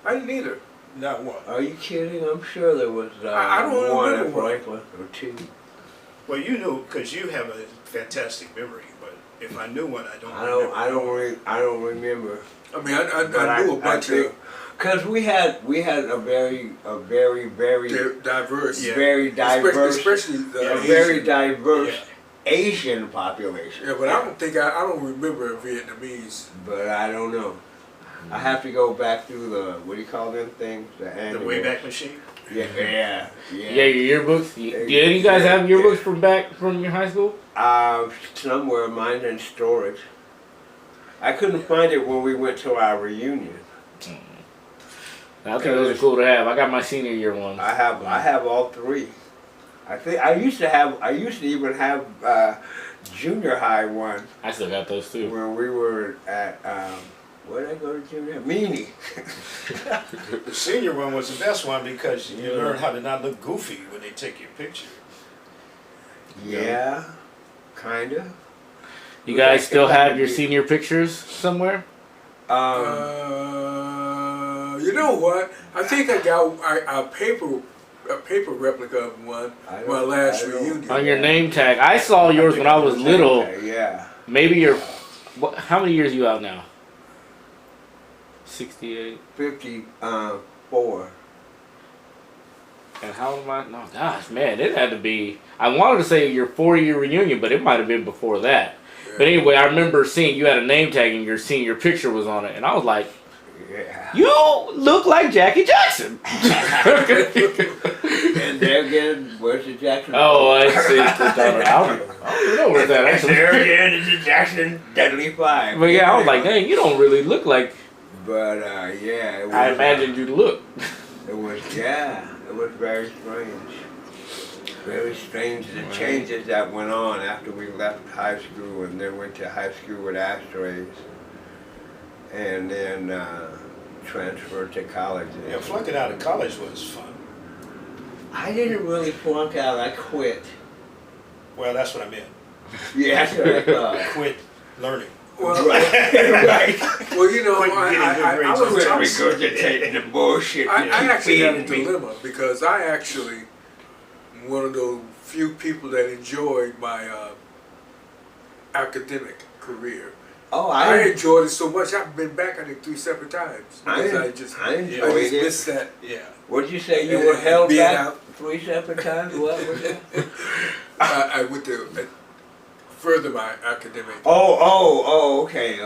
I didn't either. Not one. Are you kidding? I'm sure there was I don't one remember at one. Franklin or two. Well, you knew because you have a fantastic memory. But if I knew one, I don't. I don't remember. I mean, I knew a bunch of because we had a very diverse, very diverse, especially the a Asian. very diverse Asian population. Yeah, but I don't remember a Vietnamese. But I don't know. I have to go back through the, what do you call them things? The Wayback Machine. Yeah, your yearbooks. Did you guys have yearbooks from your high school? Somewhere, mine in storage. I couldn't find it when we went to our reunion. I think those are cool to have. I got my senior year ones. I have all three. I think I used to even have junior high one I still got those too. when we were at where did I go to junior? Meany. The senior one was the best one because you learn how to not look goofy when they take your picture. Yeah, kinda. You guys still have your senior pictures somewhere? You know what? I think I got a paper replica of one my last reunion. On your name tag. I saw yours when I was little. Yeah. Maybe how many years are you out now? 68. 54. And how old am I? No, gosh, man, it had to be. I wanted to say your 4-year reunion, but it might have been before that. Yeah. But anyway, I remember seeing you had a name tag and your senior picture was on it, and I was like, Yeah. "You look like Jackie Jackson." And there again, where's the Jackson? Oh, I see. I don't even know where that actually. There again is the Jackson Deadly Five. But yeah, I was like, dang, you don't really look like But yeah, it was, I imagined you to look. It was very strange. Very strange the changes that went on after we left high school and then went to high school with Ashtrays. And then transferred to college. Yeah, flunking out of college was fun. I didn't really flunk out, I quit. Well, that's what I meant. Yeah, that's what I thought. Quit learning. Well, Right. well, you know, Quit getting good grades. Quit regurgitating the bullshit. I you actually had a feeding me. dilemma because I actually am one of those few people that enjoyed my academic career. Oh, I enjoyed it so much. I've been back, I think, 3 separent times because I just enjoyed it. missed that. Yeah. What'd you say? You And were held being back out. 3 separate times? What was it? I went to further my academic. Okay.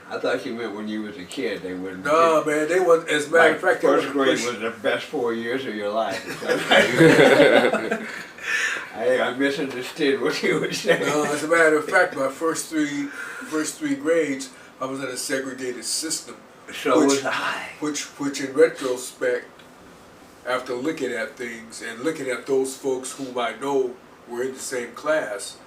I thought you meant when you was a kid they wouldn't. No, man, they was. As a matter of fact, they first wouldn't grade push- was the best 4 years of your life. I misunderstood what you were saying. No, as a matter of fact, my first three grades, I was in a segregated system, So which- was I. which in retrospect, after looking at things and looking at those folks whom I know were in the same class,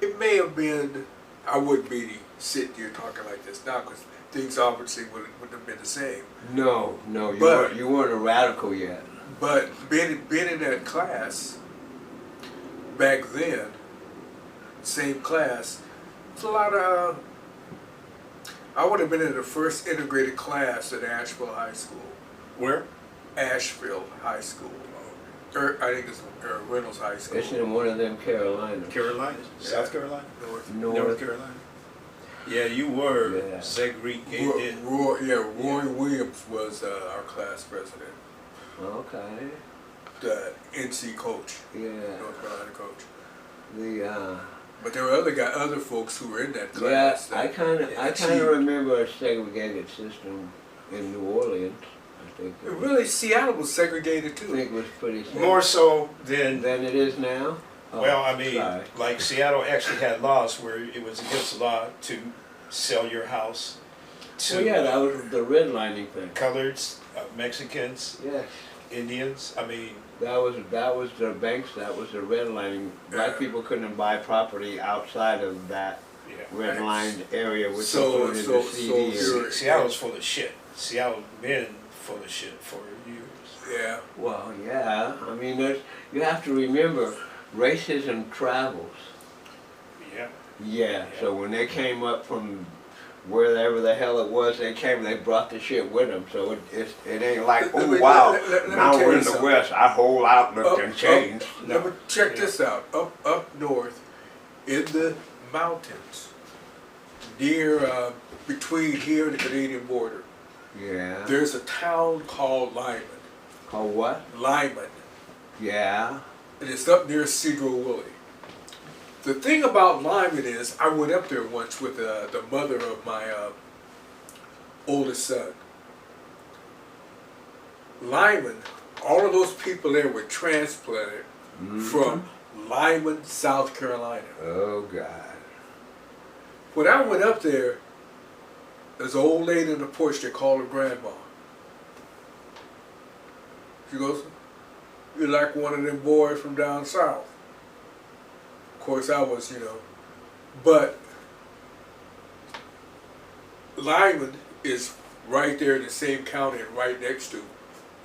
it may have been. I wouldn't be sitting here talking like this now because things obviously wouldn't have been the same. No, But- you weren't a radical yet. But being in that class back then, same class, it's a lot of. I would have been in the first integrated class at Asheville High School. Where? Asheville High School. I think it's Reynolds High School. It's in one of them Carolinas. Carolina, South Carolina, North. North Carolina. Yeah, you were Yeah. segregated. Roy Williams was our class president, Okay. the NC coach, Yeah. North Carolina coach. The But there were other folks who were in that yeah, class. I kind of remember a segregated system in New Orleans. I think. Really, Seattle was segregated I too. think it was pretty More so than, than it is now. Oh, well, I mean, sorry. like Seattle actually had laws where it was against the law to sell your house to Well, yeah, that was the redlining thing. coloreds, Mexicans, Yes. Indians. I mean, That was the banks. That was the redlining. Black Yeah. people couldn't buy property outside of that yeah. redlined area, which So- included so- the CD so area. you're- Seattle's full of shit. Seattle been full of shit for years. Yeah. Well, yeah. I mean, you have to remember, racism travels. Yeah. Yeah. So when they came up from wherever the hell it was they came, they brought the shit with them. So it ain't like, Let oh me- wow, let me now tell we're you in the something. West, our whole outlook can change. Let me check this out. Up north, in the mountains, near between here and the Canadian border, Yeah. there's a town called Lyman. Called what? Lyman. Yeah. And it's up near Cedro Willie. The thing about Lyman is, I went up there once with the mother of my oldest son. Lyman, all of those people there were transplanted from Lyman, South Carolina. Oh God. When I went up there, there's an old lady in the porch, they call her Grandma. She goes, "You're like one of them boys from down south." Of course, I was, but Lyman is right there in the same county and right next to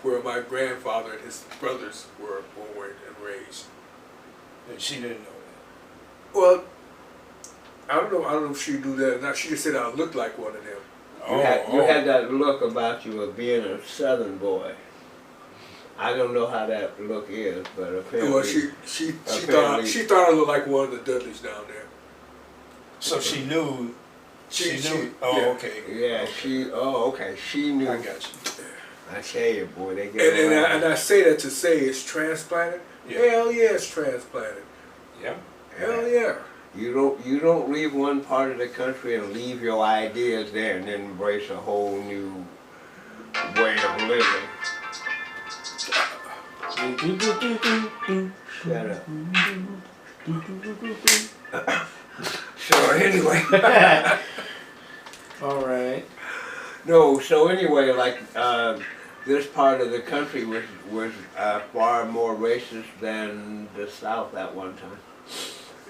where my grandfather and his brothers were born and raised. And she didn't know that. Well, I don't know if she knew that or not. She just said I looked like one of them. You had that look about you of being a Southern boy. I don't know how that look is, but apparently. Well, she apparently- thought I looked like one of the Dudleys down there. So she knew. She knew. Oh, yeah. okay. Yeah, okay, she knew. I got you. I tell you, boy, they get And I say that to say it's transplanted. Yeah. Hell yeah, it's transplanted. Yeah. Hell yeah. You don't leave one part of the country and leave your ideas there and then embrace a whole new way of living. Shut up. So anyway, All right. no. So anyway, like this part of the country was far more racist than the South at one time.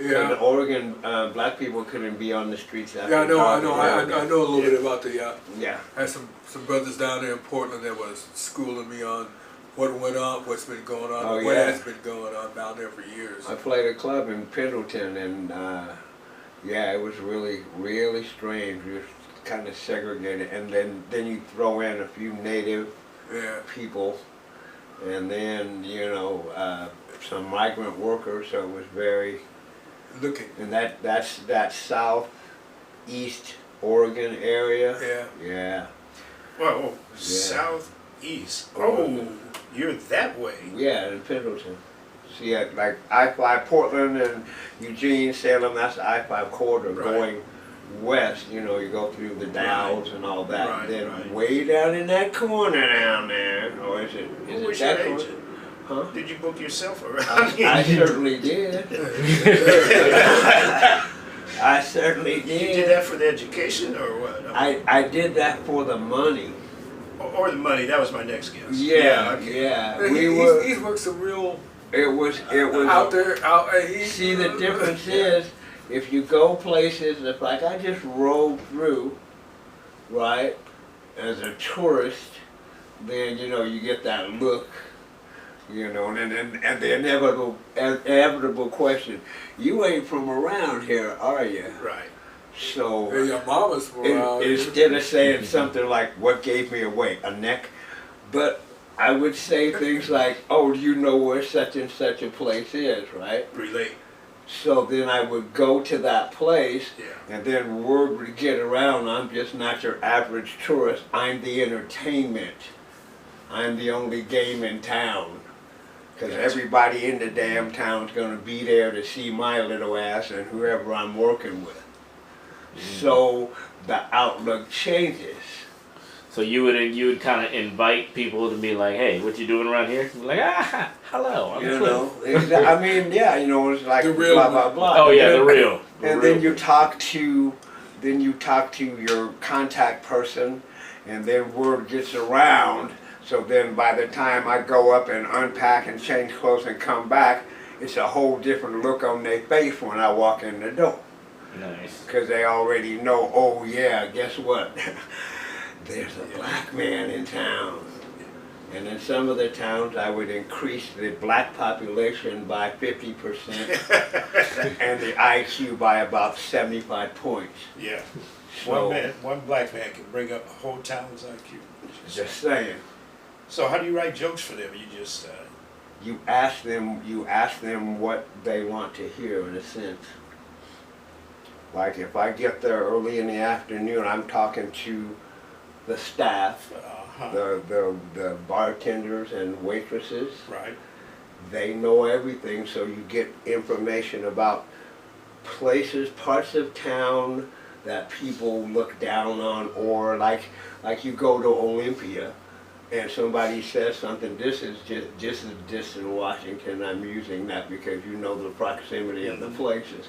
In Yeah. Oregon, black people couldn't be on the streets after Yeah, I know. dark. I know a little bit about the. Yeah. I had some brothers down there in Portland that was schooling me on what went on, what's been going on, Oh, what yeah. has been going on down there for years. I played a club in Pendleton, and yeah, it was really, really strange. It was kind of segregated, and then you throw in a few native Yeah. people, and then some migrant workers. So it was very, Looking. and that's that southeast Oregon area. Yeah. Yeah, Well, southeast. Oh, you're that way. yeah, in Pendleton. See, like I-5 Portland and Eugene, Salem, that's the I-5 corridor Right. going west. You know, you go through the Dalles and all that. Right, Then right. way down in that corner down there, or is it? Who Is was it your that corner? agent? Huh? Did you book yourself around? I certainly did. I certainly You did. did that for the education or what? I did that for the money. Or the money. That was my next guess. Yeah, okay. yeah. He's worked some real It was. out there. See, the difference is, if you go places, if like I just rode through, right, as a tourist, then you know you get that look, you know, and the inevitable question, you ain't from around here, are you? Right. So Hey, your mama's from around here. instead of saying something like, "What gave me away? A neck," but I would say things like, "Oh, do you know where such and such a place is?" Right? Relate. So then I would go to that place, Yeah. and then word would get around, I'm just not your average tourist. I'm the entertainment. I'm the only game in town. Because Gotcha. everybody in the damn town's going to be there to see my little ass and whoever I'm working with. So the outlook changes. So you would kind of invite people to be like, hey, what you doing around here? Be like, hello, I'm You Cliff. know, I mean, yeah, you know, it's like The real blah blah one. blah. Oh yeah, And the then- real. And then you talk to your contact person, and then word gets around. So then by the time I go up and unpack and change clothes and come back, it's a whole different look on their face when I walk in the door. Nice. Because they already know, oh yeah, guess what? There's a black man in town. And in some of the towns, I would increase the black population by 50% and the IQ by about 75 points. Yeah. So, One black man can bring up a whole town's IQ. just saying. So how do you write jokes for them? You just You ask them what they want to hear in a sense. Like if I get there early in the afternoon, I'm talking to the staff, the bartenders and waitresses. right. They know everything, so you get information about places, parts of town that people look down on, or like you go to Olympia and somebody says something, this is distant Washington. I'm using that because you know the proximity of the places.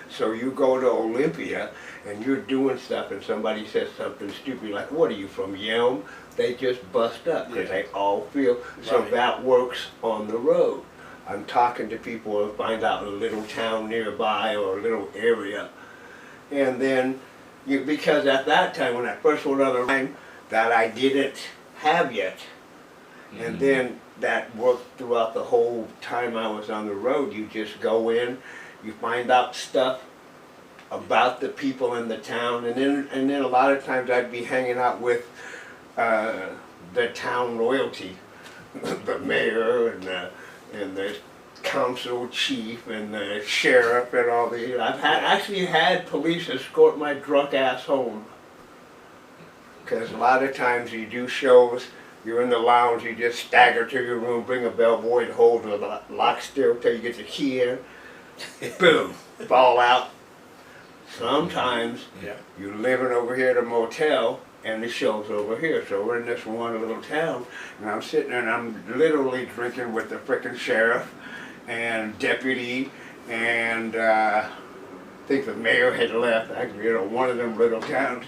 So you go to Olympia and you're doing stuff and somebody says something stupid like, what are you from, Yelm? They just bust up because Yeah. they all feel, so Right. that works on the road. I'm talking to people and find out a little town nearby or a little area. And then, because at that time when I first went on the line, that I didn't have yet. And then that worked throughout the whole time I was on the road. You just go in, you find out stuff about the people in the town, and then a lot of times I'd be hanging out with the town royalty, the mayor and the council chief and the sheriff and all the. I've actually had police escort my drunk ass home. Because a lot of times you do shows, you're in the lounge, you just stagger to your room, bring a bellboy to hold the lock still till you get the key in. Boom, fall out. Sometimes Yeah. you're living over here at a motel and the show's over here. So we're in this one little town and I'm sitting there and I'm literally drinking with the frickin' sheriff and deputy and I think the mayor had left, actually, you know, one of them little towns.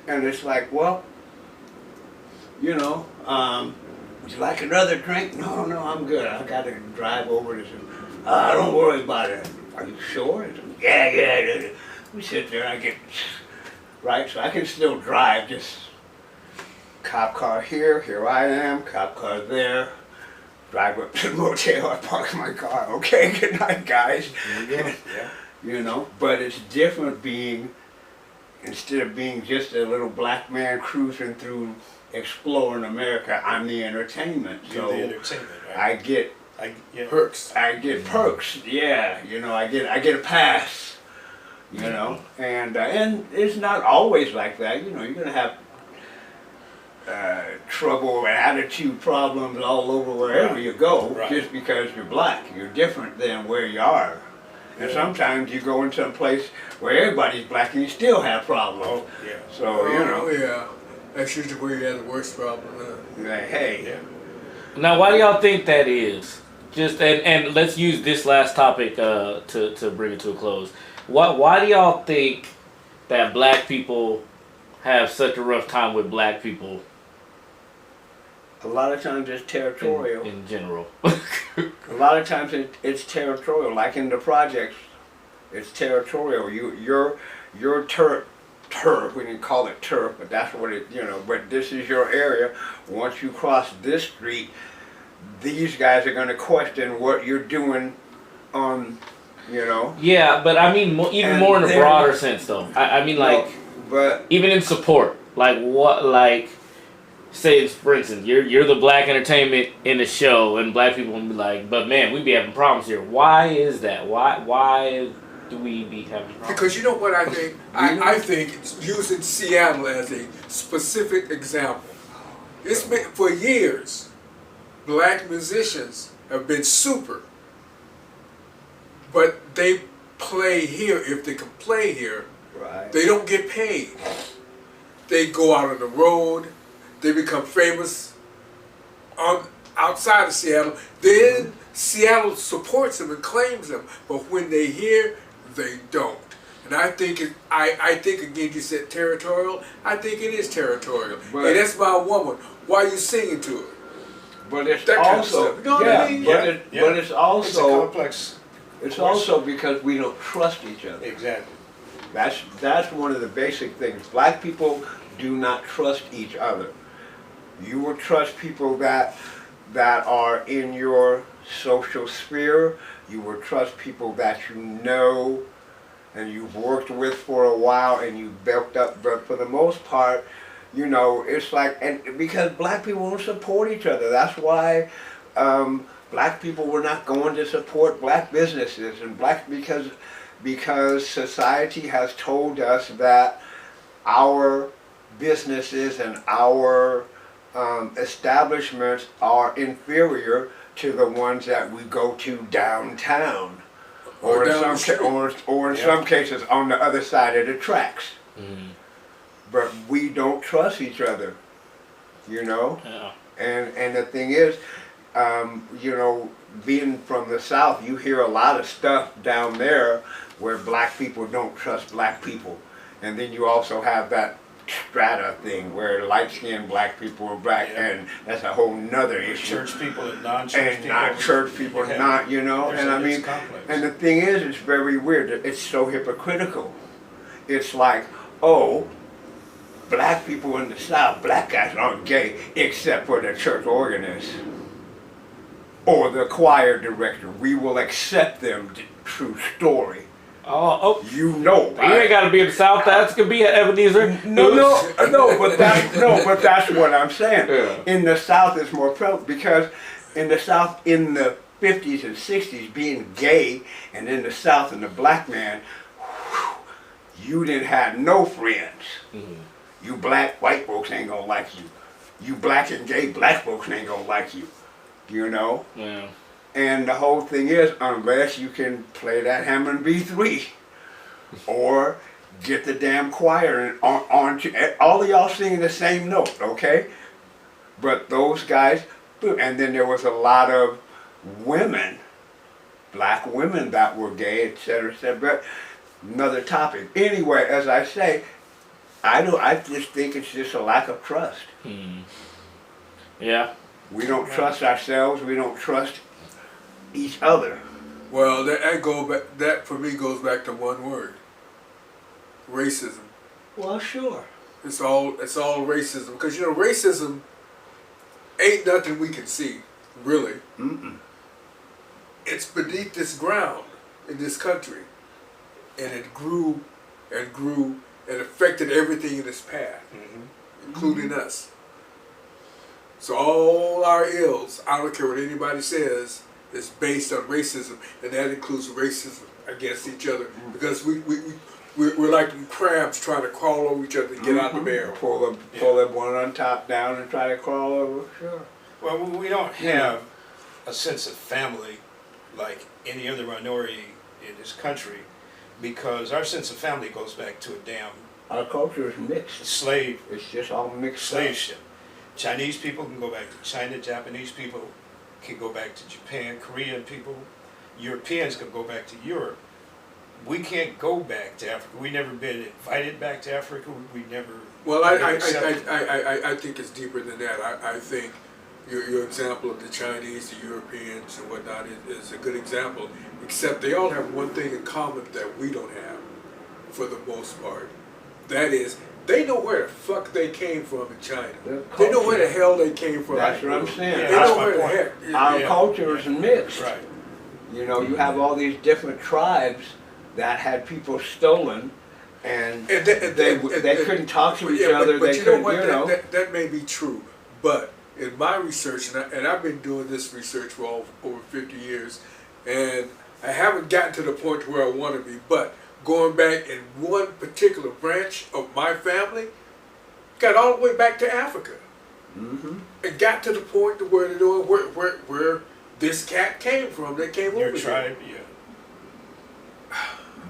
And it's like, well, you know, would you like another drink? No, I'm good. I got to drive over this. Don't worry about it. Are you sure? Yeah. We sit there, I get, right? So I can still drive, just cop car here I am, cop car there. Drive up to the motel, I park my car. Okay, good night, guys. Yeah. You know, but it's different being, instead of being just a little black man cruising through exploring America, I'm the entertainment. You're So the entertainment, right? I get Perks. perks. Yeah, you know, I get a pass. You know, and it's not always like that. You know, you're gonna have trouble and attitude problems all over wherever you go, Right. just because you're black. You're different than where you are. And sometimes you go in some place where everybody's black and you still have problems. Oh, yeah. So, you know, yeah. That's usually where you have the worst problem. like, hey, Yeah. Now, why do y'all think that is? Just and let's use this last topic to bring it to a close. Why do y'all think that black people have such a rough time with black people a lot of times it's territorial. in general? A lot of times it's territorial, like in the projects, it's territorial. Your turf, we didn't call it turf, but that's what it, you know, but this is your area. Once you cross this street, these guys are going to question what you're doing on, you know. Yeah, but I mean even And more in a then- broader sense, though. I mean, like, But even in support, like what, like, say for instance, you're the black entertainment in the show, and black people will be like, but man, we be having problems here. Why is that? Why do we be having problems? Because you know what I think? I think it's using Seattle as a specific example. It's been for years. Black musicians have been super, but they play here if they can play here. right. They don't get paid. They go out on the road. They become famous outside of Seattle. Then Seattle supports them and claims them. But when they hear, they don't. And I think I think again, you said territorial. I think it is territorial. But- and that's my woman. Why are you singing to her? But it's That kind of also, stuff. You know what I mean? but it's It's a also, complex. it's also because we don't trust each other. Exactly. That's one of the basic things. Black people do not trust each other. You will trust people that are in your social sphere. You will trust people that you know and you've worked with for a while and you've built up. But for the most part, you know, it's like, and because black people don't support each other. That's why black people were not going to support black businesses and because society has told us that our businesses and our establishments are inferior to the ones that we go to downtown, Or in down the some street. or in Yeah. some cases on the other side of the tracks. Mm, But we don't trust each other, you know. yeah. And the thing is, you know, being from the South, you hear a lot of stuff down there where black people don't trust black people. And then you also have that strata thing where light-skinned black people are black, Yeah. and that's a whole nother issue. Church people and non-church And people. not church people, Yeah. not, you know, There's and I it's mean, complex. and the thing is, it's very weird. It's so hypocritical. It's like, oh, black people in the South, black guys aren't gay except for the church organist or the choir director. We will accept them. True story. Oh, You know, you ain't got to be in the South. That could be at Ebenezer. no, but that's what I'm saying. Yeah. In the South, it's more prevalent because in the South, in the 50s and 60s, being gay, and in the South, and the black man, you didn't have no friends. Mhm. You black, white folks ain't gonna like you. You black and gay, black folks ain't gonna like you. You know? Yeah. And the whole thing is, unless you can play that Hammond B3 or get the damn choir and on all of y'all singing the same note, okay? But those guys, and then there was a lot of women, black women that were gay, etc., etc. But another topic. Anyway, as I say, I just think it's just a lack of trust. Hmm. Yeah. We don't trust ourselves. We don't trust each other. Well, that for me goes back to one word: racism. Well, sure. It's all racism, because you know racism ain't nothing we can see, really. Mm-mm. It's beneath this ground in this country, and it grew and grew and affected everything in its path, including us. So all our ills, I don't care what anybody says, is based on racism, and that includes racism against each other, because we we're like crabs trying to crawl over each other to get out the barrel. Pull them one on top down and try to crawl over. Sure. Well, we don't have a sense of family like any other minority in this country, because our sense of family goes back to a damn Our culture is mixed. slave It's just all mixed up. slave ship. Chinese people can go back to China, Japanese people can go back to Japan, Korean people, Europeans can go back to Europe. We can't go back to Africa. We've never been invited back to Africa. We never. Well, been I accepted. think it's deeper than that. I think your example of the Chinese, the Europeans, and whatnot is a good example. Except they all have one thing in common that we don't have, for the most part. That is, they know where the fuck they came from in China. They know where the hell they came from. That's what I'm saying. Yeah, They that's know my where the point. heck. Our Yeah. culture is mixed. Right. You know, you have all these different tribes that had people stolen, and they couldn't talk to each other. But They you know couldn't, what? That may be true. But in my research, and I've been doing this research for over 50 years, and I haven't gotten to the point where I want to be. But going back in one particular branch of my family, got all the way back to Africa, and got to the point to where they know where this cat came from. They came Your over tribe, yeah.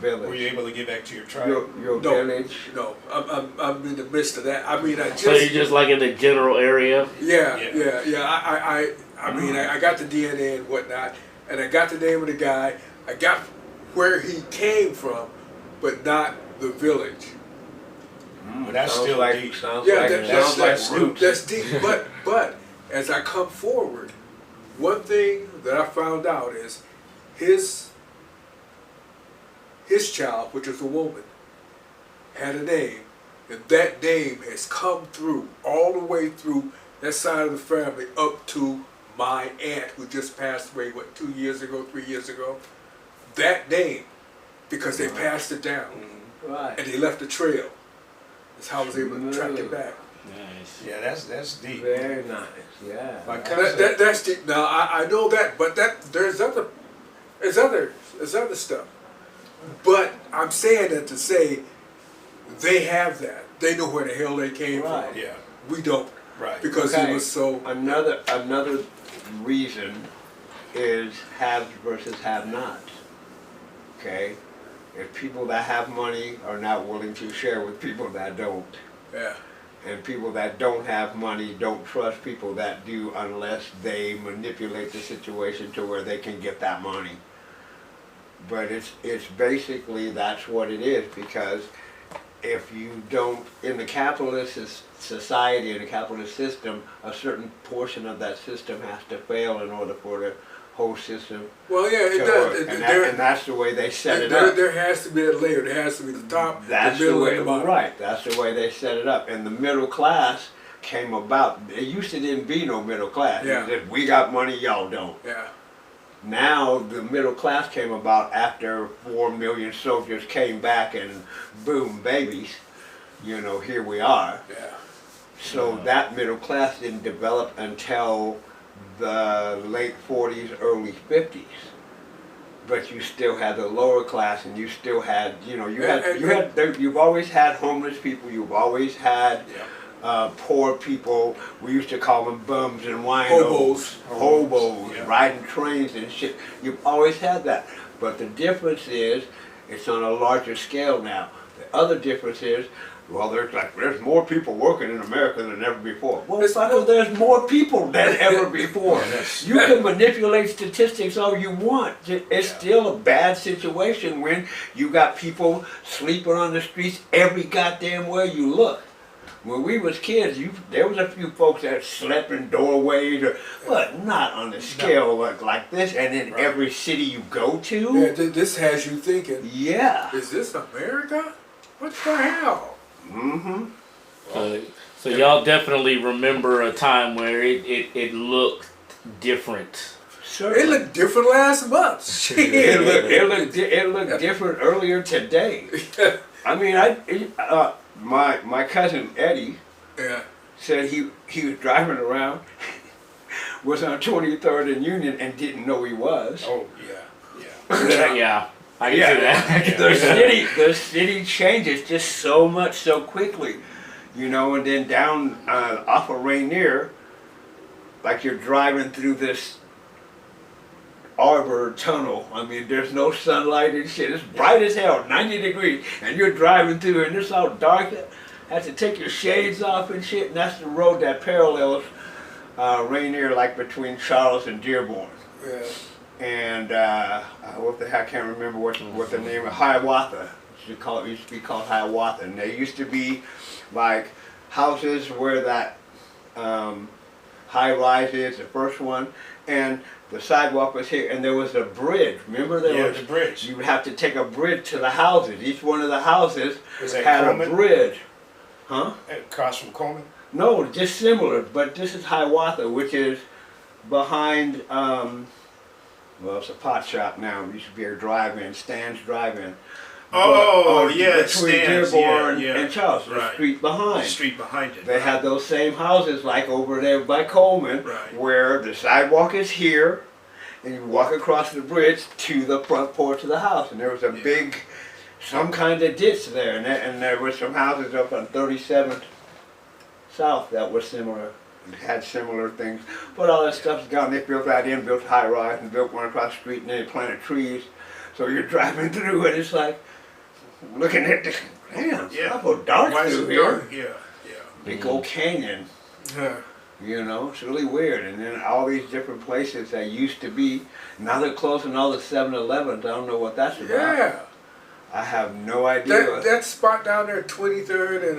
village. Were you able to get back to your tribe? Your No. village. No, I'm in the midst of that. I mean, So you're just like in the general area. Yeah, Yeah. yeah. I mean, I got the DNA and whatnot, and I got the name of the guy. I got where he came from, but not the village. But that's Sounds still like, deep. Sounds Yeah, like, that's sounds like roots. That's deep. But as I come forward, one thing that I found out is his child, which is a woman, had a name, and that name has come through all the way through that side of the family up to my aunt who just passed away, 2 years ago, 3 years ago. That name, because they passed it down Right. and they left a trail. That's how I was able to track it back. Nice. Yeah, that's deep. Very nice. Yeah. My cousin, That's deep. Now I know that, but there's other stuff. But I'm saying that to say they have that. They know where the hell they came Right. from. yeah, We don't, right. because Okay. it was so. Another reason is haves versus have-nots. Okay, if people that have money are not willing to share with people that don't, Yeah. and people that don't have money don't trust people that do unless they manipulate the situation to where they can get that money. But it's basically that's what it is, because if you don't, in the capitalist society, in the capitalist system, a certain portion of that system has to fail in order for the whole system Well, yeah, it to does. work. And There- that's the way they set it there, up. there has to be a layer. There has to be the top, That's the the middle, way, and the bottom. right, that's the way they set it up. And the middle class came about, it used to didn't be no middle class. It Yeah. was just, we got money, y'all don't. Yeah. Now the middle class came about after 4 million soldiers came back and boom, babies, you know, here we are. Yeah. So that middle class didn't develop until the late 40s, early 50s. But you still had the lower class, and you still had, you know, you've always had homeless people, you've always had Yeah. poor people. We used to call them bums and winos. Hobos. Yeah. Riding trains and shit. You've always had that. But the difference is, it's on a larger scale now. The other difference is, well, there's more people working in America than ever before. Well, there's more people than ever before. You can manipulate statistics all you want. It's still a bad situation when you got people sleeping on the streets every goddamn way you look. When we was kids, there was a few folks that slept in doorways, but not on the scale like this. And in every city you go Yeah, to, this has you thinking, yeah. is this America? What the hell? Mm-hmm. So y'all definitely remember a time where it looked different. It looked different last month. Shit. It looked different earlier today. I mean, my cousin Eddie Yeah. said he was driving around, was on 23rd and Union and didn't know he was. Oh yeah, yeah. Yeah. I can see that. The city changes just so much so quickly, you know. And then down off of Rainier, like you're driving through this arbor tunnel. I mean, there's no sunlight and shit. It's bright as hell, 90 degrees, and you're driving through, and it's all dark. Have to take your shades off and shit. And that's the road that parallels Rainier, like between Charles and Dearborn. Yeah. And what the heck, I can't remember what the name of Hiawatha. It used to be called Hiawatha, and they used to be like houses where that high rise is, the first one, and the sidewalk was here, and there was a bridge. Remember there was the bridge. You would have to take a bridge to the houses. Each one of the houses Was that had Coleman? a bridge. Huh? Across from Coleman? No, just similar, but this is Hiawatha, which is behind, well, it's a pot shop now. It used to be a drive-in, Stan's Drive-In. Oh, But, yeah, between Stan's, Dearborn yeah. and Charles, the Right. street The behind. street behind it. They had those same houses like over there by Coleman, Right. where the sidewalk is here, and you walk across the bridge to the front porch of the house, and there was a big, some kind of ditch there, and there were some houses up on 37th South that were similar, had similar things, but all that stuff's gone. They built that in, built high rise, and built one across the street, and then they planted trees, so you're driving through, and it's like, looking at the, damn, it's awful dark Why is through it here. dark? Yeah, yeah. Big old canyon. Yeah. You know, it's really weird. And then all these different places that used to be, now they're closing all the 7-Elevens. I don't know what that's about. Yeah. I have no idea. That spot down there, 23rd and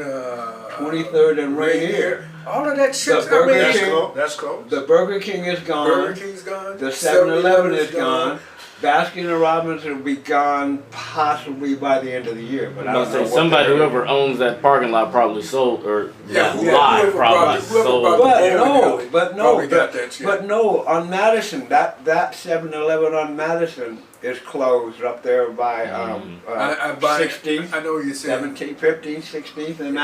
23rd and Rainier. All of that shit. The Burger That's King- close. That's close. The Burger King is gone. Burger King's gone. The 7-Eleven is gone. Baskin & Robbins will be gone possibly by the end of the year. But I don't know what somebody, they're- whoever owns that parking lot probably sold, or Yeah, that yeah, lot whoever probably brought- whoever sold. brought But the no, alley but no, probably got that shit. but no, on Madison, that 7-Eleven on Madison is closed up there by I buy it. 16th, I know what you're saying. 17th, 15th, 16th, and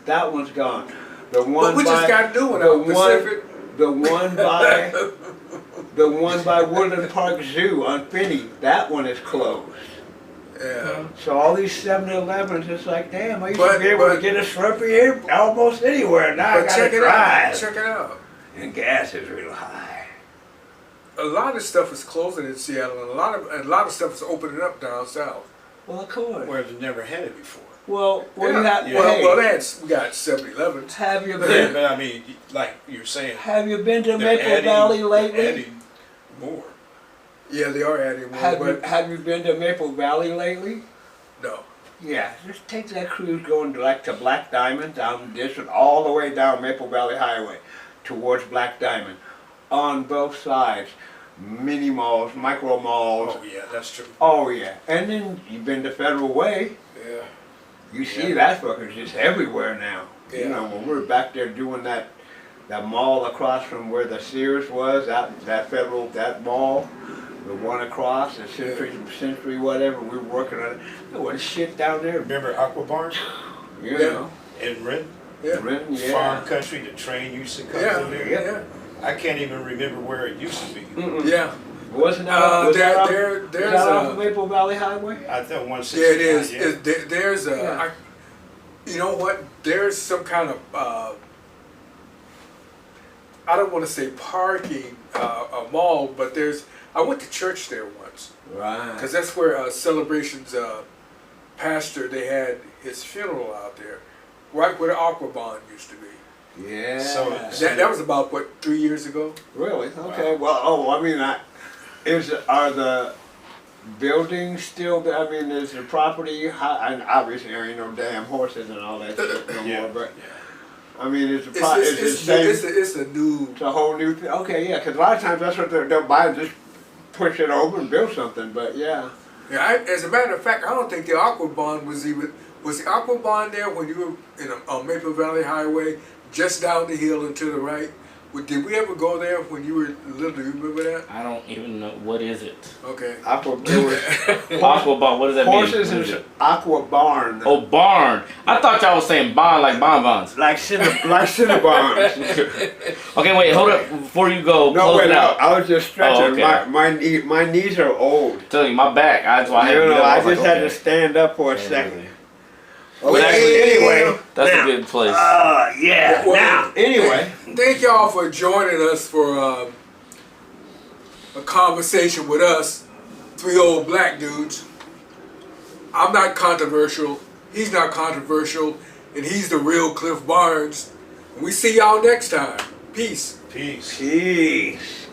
that one's gone. The one But we just got a new one the out Pacific. the one by the one by Woodland Park Zoo on Finney, that one is closed. Yeah. So all these 7-Elevens, it's like, damn, I used But- to be able to but- get a Slurpee here almost anywhere. Now I But gotta check it drive. out. Check it out. And gas is real high. A lot of stuff is closing in Seattle, and a lot of stuff is opening up down south. Well, of course. Where they've never had it before. Well, Yeah. you have, Yeah. Well, hey, we got 7-Elevens. have you But been? I mean, like you're saying, Have you been to they're Maple adding- Valley lately? adding more. Yeah, they are adding more, but Have you been to Maple Valley lately? no. Yeah, just take that cruise going to Black Diamond down this and all the way down Maple Valley Highway towards Black Diamond. On both sides, mini malls, micro malls. Oh yeah, that's true. Oh yeah, and then you've been to Federal Way. Yeah. You see Yeah. that fucker's just everywhere now. You Yeah. know, when we were back there doing that mall across from where the Sears was, that mall, the one across, the Century whatever, we were working on it. There was shit down there, Remember Aqua Barn you Yeah. know. in Renton? Yeah. Renton, yeah. Farm country, the train used to come Yeah. through there. Yeah. I can't even remember where it used to be. Mm-mm. Yeah. Wasn't that, was that off, there's was that off of a, Maple Valley Highway? I thought yeah, 169. it is. Yeah. There's a, Yeah. you know what? There's some kind of, I don't want to say parking, a mall, but I went to church there once. Right. Because that's where Celebration's pastor, they had his funeral out there. Right where the Aquabahn used to be. Yeah. So- That was about, what, 3 years ago? Really? Okay. Well, I mean, are the buildings still there? I mean, is the property high? And obviously, there ain't no damn horses and all that shit no Yeah. more. But I mean, is the It's a new, It's a whole new thing. Okay, yeah. Because a lot of times that's what they'll buy, just push it over and build something. But yeah. yeah, as a matter of fact, I don't think the Aquabahn was the Aquabahn there when you were on Maple Valley Highway, just down the hill and to the right? Did we ever go there when you were little? Do you remember that? I don't even know what is it. Okay. Aqua Aqua barn. What does that Horses mean? and aqua barn. Oh, barn. I thought y'all was saying bond like bonbons. Like Cinnabons. Okay, wait, hold up before you go. No, close wait, it out. I was just stretching. Oh, okay. My knees are old. I'm telling you, my back. That's why I had to get up. I was just like, had okay. to stand up for a second. Really. But anyway, That's now, a good place. yeah. Well, Now, anyway, Thank y'all for joining us for a conversation with us, three old black dudes. I'm not controversial. He's not controversial. And he's the real Cliff Barnes. And we see y'all next time. Peace. Peace. peace.